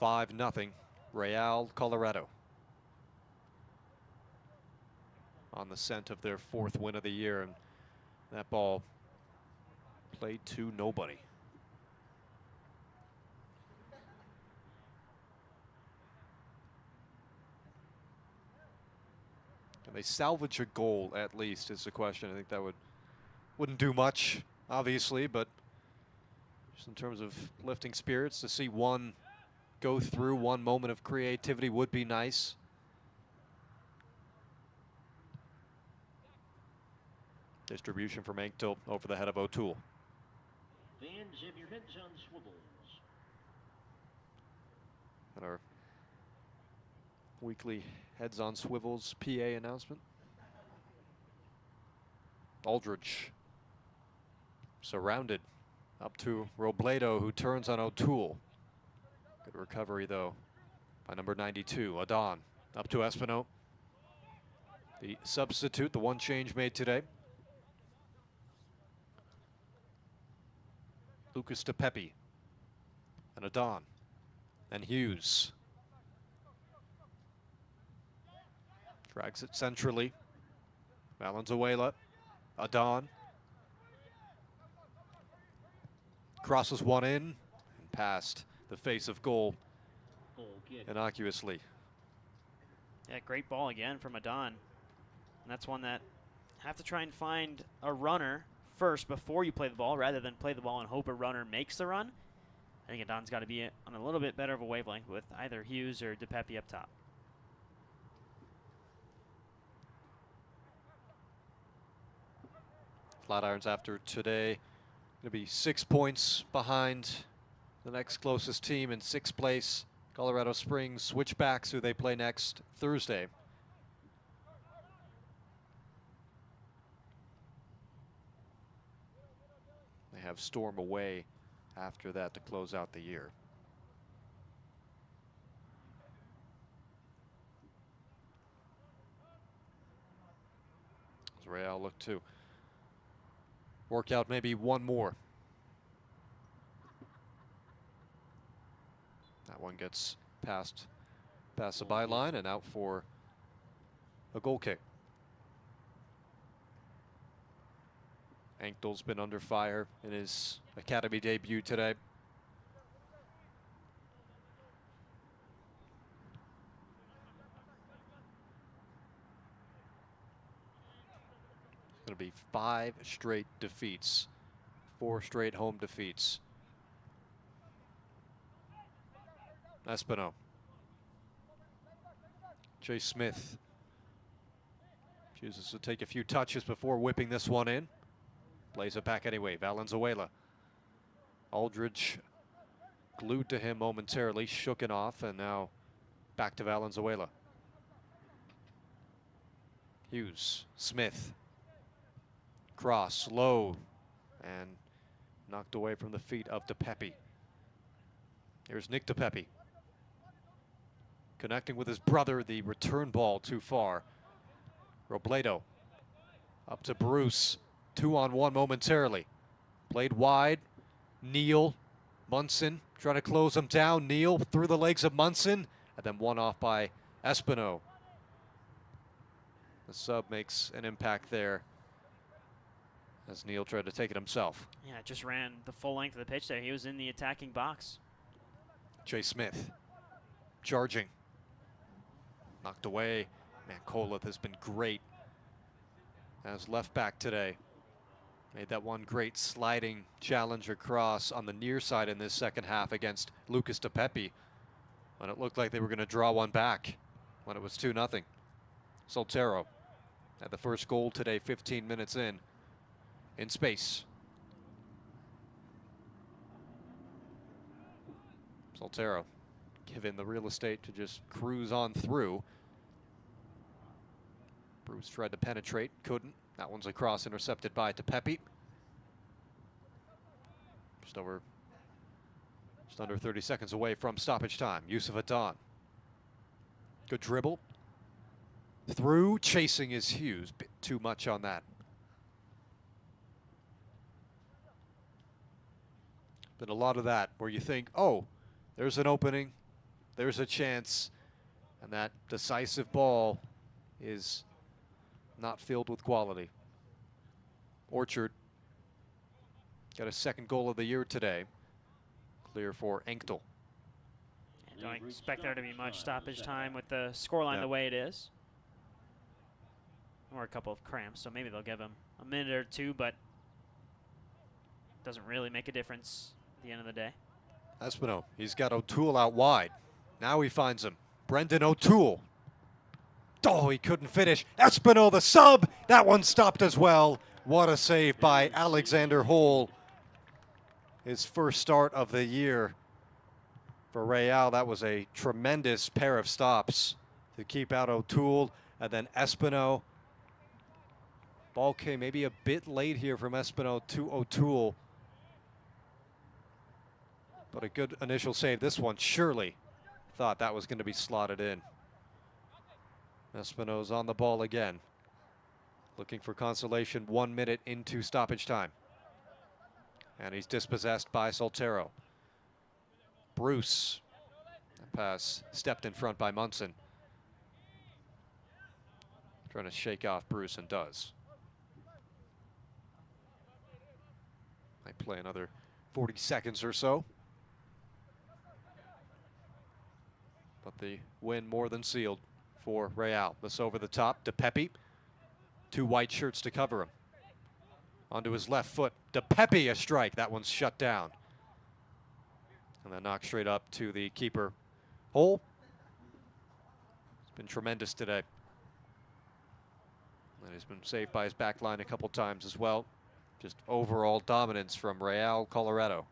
5-0, Real Colorado. On the scent of their 4th win of the year, and that ball played to nobody. Can they salvage a goal at least is the question. I think that wouldn't do much, obviously, but just in terms of lifting spirits, to see one go through, one moment of creativity would be nice. Distribution from Anktil over the head of O'Toole. Fans, have your heads on swivels. And our weekly Heads on Swivels PA announcement. Aldridge surrounded up to Robledo, who turns on O'Toole. Good recovery though by number 92, Adon. Up to Espino. The substitute, the one change made today. Lucas DePepe and Adon and Hughes. Drags it centrally. Valenzuela, Adon. Crosses one in and past the face of goal innocuously. Yeah, great ball again from Adon. And that's one that have to try and find a runner first before you play the ball, rather than play the ball and hope a runner makes the run. I think Adon's got to be on a little bit better of a wavelength with either Hughes or DePepe up top. Flatirons after today going to be 6 points behind the next closest team in 6th place. Colorado Springs Switchbacks, who they play next Thursday. They have Storm away after that to close out the year. As Real look to work out maybe one more. That one gets past the byline and out for a goal kick. Anktil's been under fire in his academy debut today. It's going to be 5 straight defeats, 4 straight home defeats. Espino. Chase Smith chooses to take a few touches before whipping this one in. Plays it back anyway. Valenzuela. Aldridge glued to him momentarily, shook it off, and now back to Valenzuela. Hughes, Smith. Cross, low, and knocked away from the feet of DePepe. Here's Nick DePepe. Connecting with his brother, the return ball too far. Robledo up to Bruce. 2-on-1 momentarily. Played wide. Neal, Munson trying to close him down. Neal through the legs of Munson, and then one off by Espino. The sub makes an impact there as Neal tried to take it himself. Yeah, just ran the full length of the pitch there. He was in the attacking box. Chase Smith charging. Knocked away. Man, Koleth has been great as left back today. Made that one great sliding challenge across on the near side in this second half against Lucas DePepe when it looked like they were going to draw one back when it was 2-0. Soltero had the first goal today 15 minutes in space. Soltero given the real estate to just cruise on through. Bruce tried to penetrate, couldn't. That one's across, intercepted by DePepe. Just under 30 seconds away from stoppage time. Yusuf Adan. Good dribble. Through, chasing is Hughes. Bit too much on that. Been a lot of that where you think, oh, there's an opening, there's a chance, and that decisive ball is not filled with quality. Orchard got a second goal of the year today. Clear for Engdahl. Don't expect there to be much stoppage time with the scoreline the way it is. Or a couple of cramps, so maybe they'll give him a minute or two, but doesn't really make a difference at the end of the day. Espino, he's got O'Toole out wide. Now he finds him. Brendan O'Toole. Oh, he couldn't finish. Espino, the sub. That one stopped as well. What a save by Alexander Hole. His first start of the year for Real. That was a tremendous pair of stops to keep out O'Toole. And then Espino. Ball came maybe a bit late here from Espino to O'Toole. But a good initial save. This one surely thought that was going to be slotted in. Espino's on the ball again. Looking for consolation 1 minute into stoppage time. And he's dispossessed by Soltero. Bruce. That pass stepped in front by Munson. Trying to shake off Bruce and does. Might play another 40 seconds or so. But the win more than sealed for Real. This over the top. DePepe. Two white shirts to cover him. Onto his left foot. DePepe a strike. That one's shut down. And then knocked straight up to the keeper. Hole. It's been tremendous today. And he's been saved by his back line a couple times as well. Just overall dominance from Real Colorado.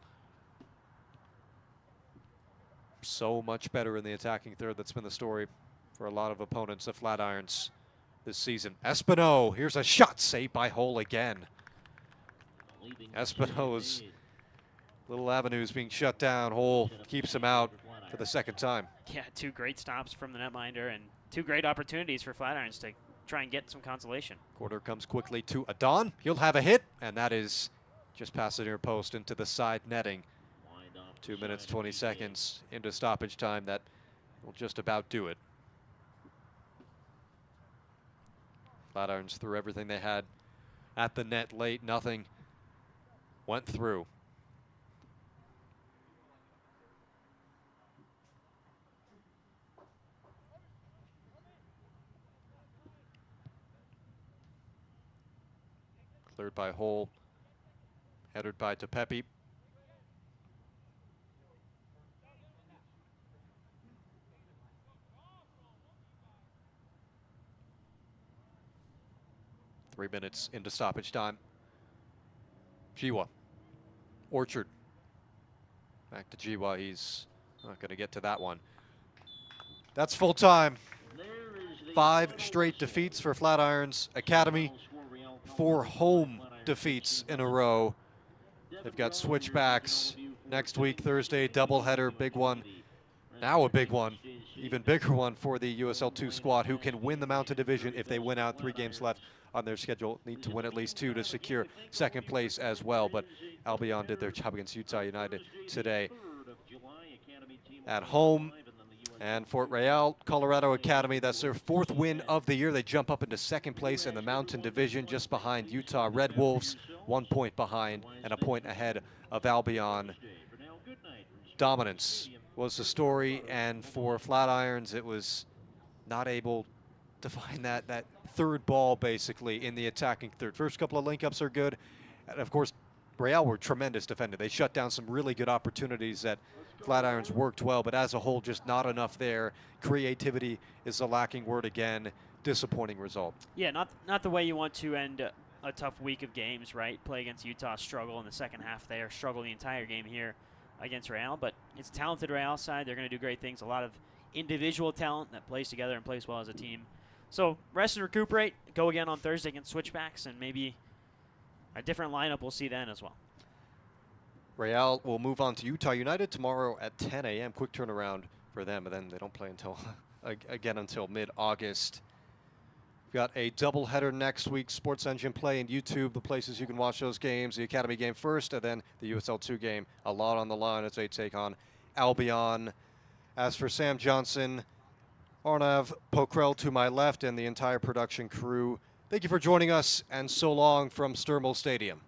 So much better in the attacking third. That's been the story for a lot of opponents of Flatirons this season. Espino, here's a shot saved by Hole again. Espino's little avenues being shut down. Hole keeps him out for the second time. Yeah, two great stops from the netminder and two great opportunities for Flatirons to try and get some consolation. Quarter comes quickly to Adan. He'll have a hit, and that is just past the near post into the side netting. 2 minutes, 20 seconds into stoppage time. That will just about do it. Flatirons threw everything they had at the net late. Nothing went through. Cleared by Hole. Headed by DePepe. Three minutes into stoppage time. Jiwa. Orchard. Back to Jiwa. He's not going to get to that one. That's full time. 5 straight defeats for Flatirons Academy. 4 home defeats in a row. They've got switchbacks next week, Thursday, doubleheader, big one. Now a big one, even bigger one for the USL 2 squad, who can win the Mountain Division if they win out. 3 games left on their schedule. Need to win at least 2 to secure second place as well. But Albion did their job against Utah United today at home. And for Real Colorado Academy, that's their 4th win of the year. They jump up into second place in the Mountain Division, just behind Utah Red Wolves, 1 point behind and a point ahead of Albion. Dominance was the story, and for Flatirons, it was not able to find that third ball basically in the attacking third. First couple of link-ups are good. And of course, Real were tremendous defender. They shut down some really good opportunities that Flatirons worked well, but as a whole, just not enough there. Creativity is the lacking word again. Disappointing result. Yeah, not the way you want to end a tough week of games, right? Play against Utah, struggle in the second half there, struggle the entire game here against Real. But it's a talented Real side. They're going to do great things. A lot of individual talent that plays together and plays well as a team. So rest and recuperate. Go again on Thursday against Switchbacks, and maybe a different lineup we'll see then as well. Real will move on to Utah United tomorrow at 10 a.m. Quick turnaround for them, and then they don't play until again until mid-August. We've got a doubleheader next week. Sports Engine Play and YouTube, the places you can watch those games. The Academy game first, and then the USL 2 game. A lot on the line as they take on Albion. As for Sam Johnson, Arnav Pokrel to my left, and the entire production crew, thank you for joining us, and so long from Sturmo Stadium.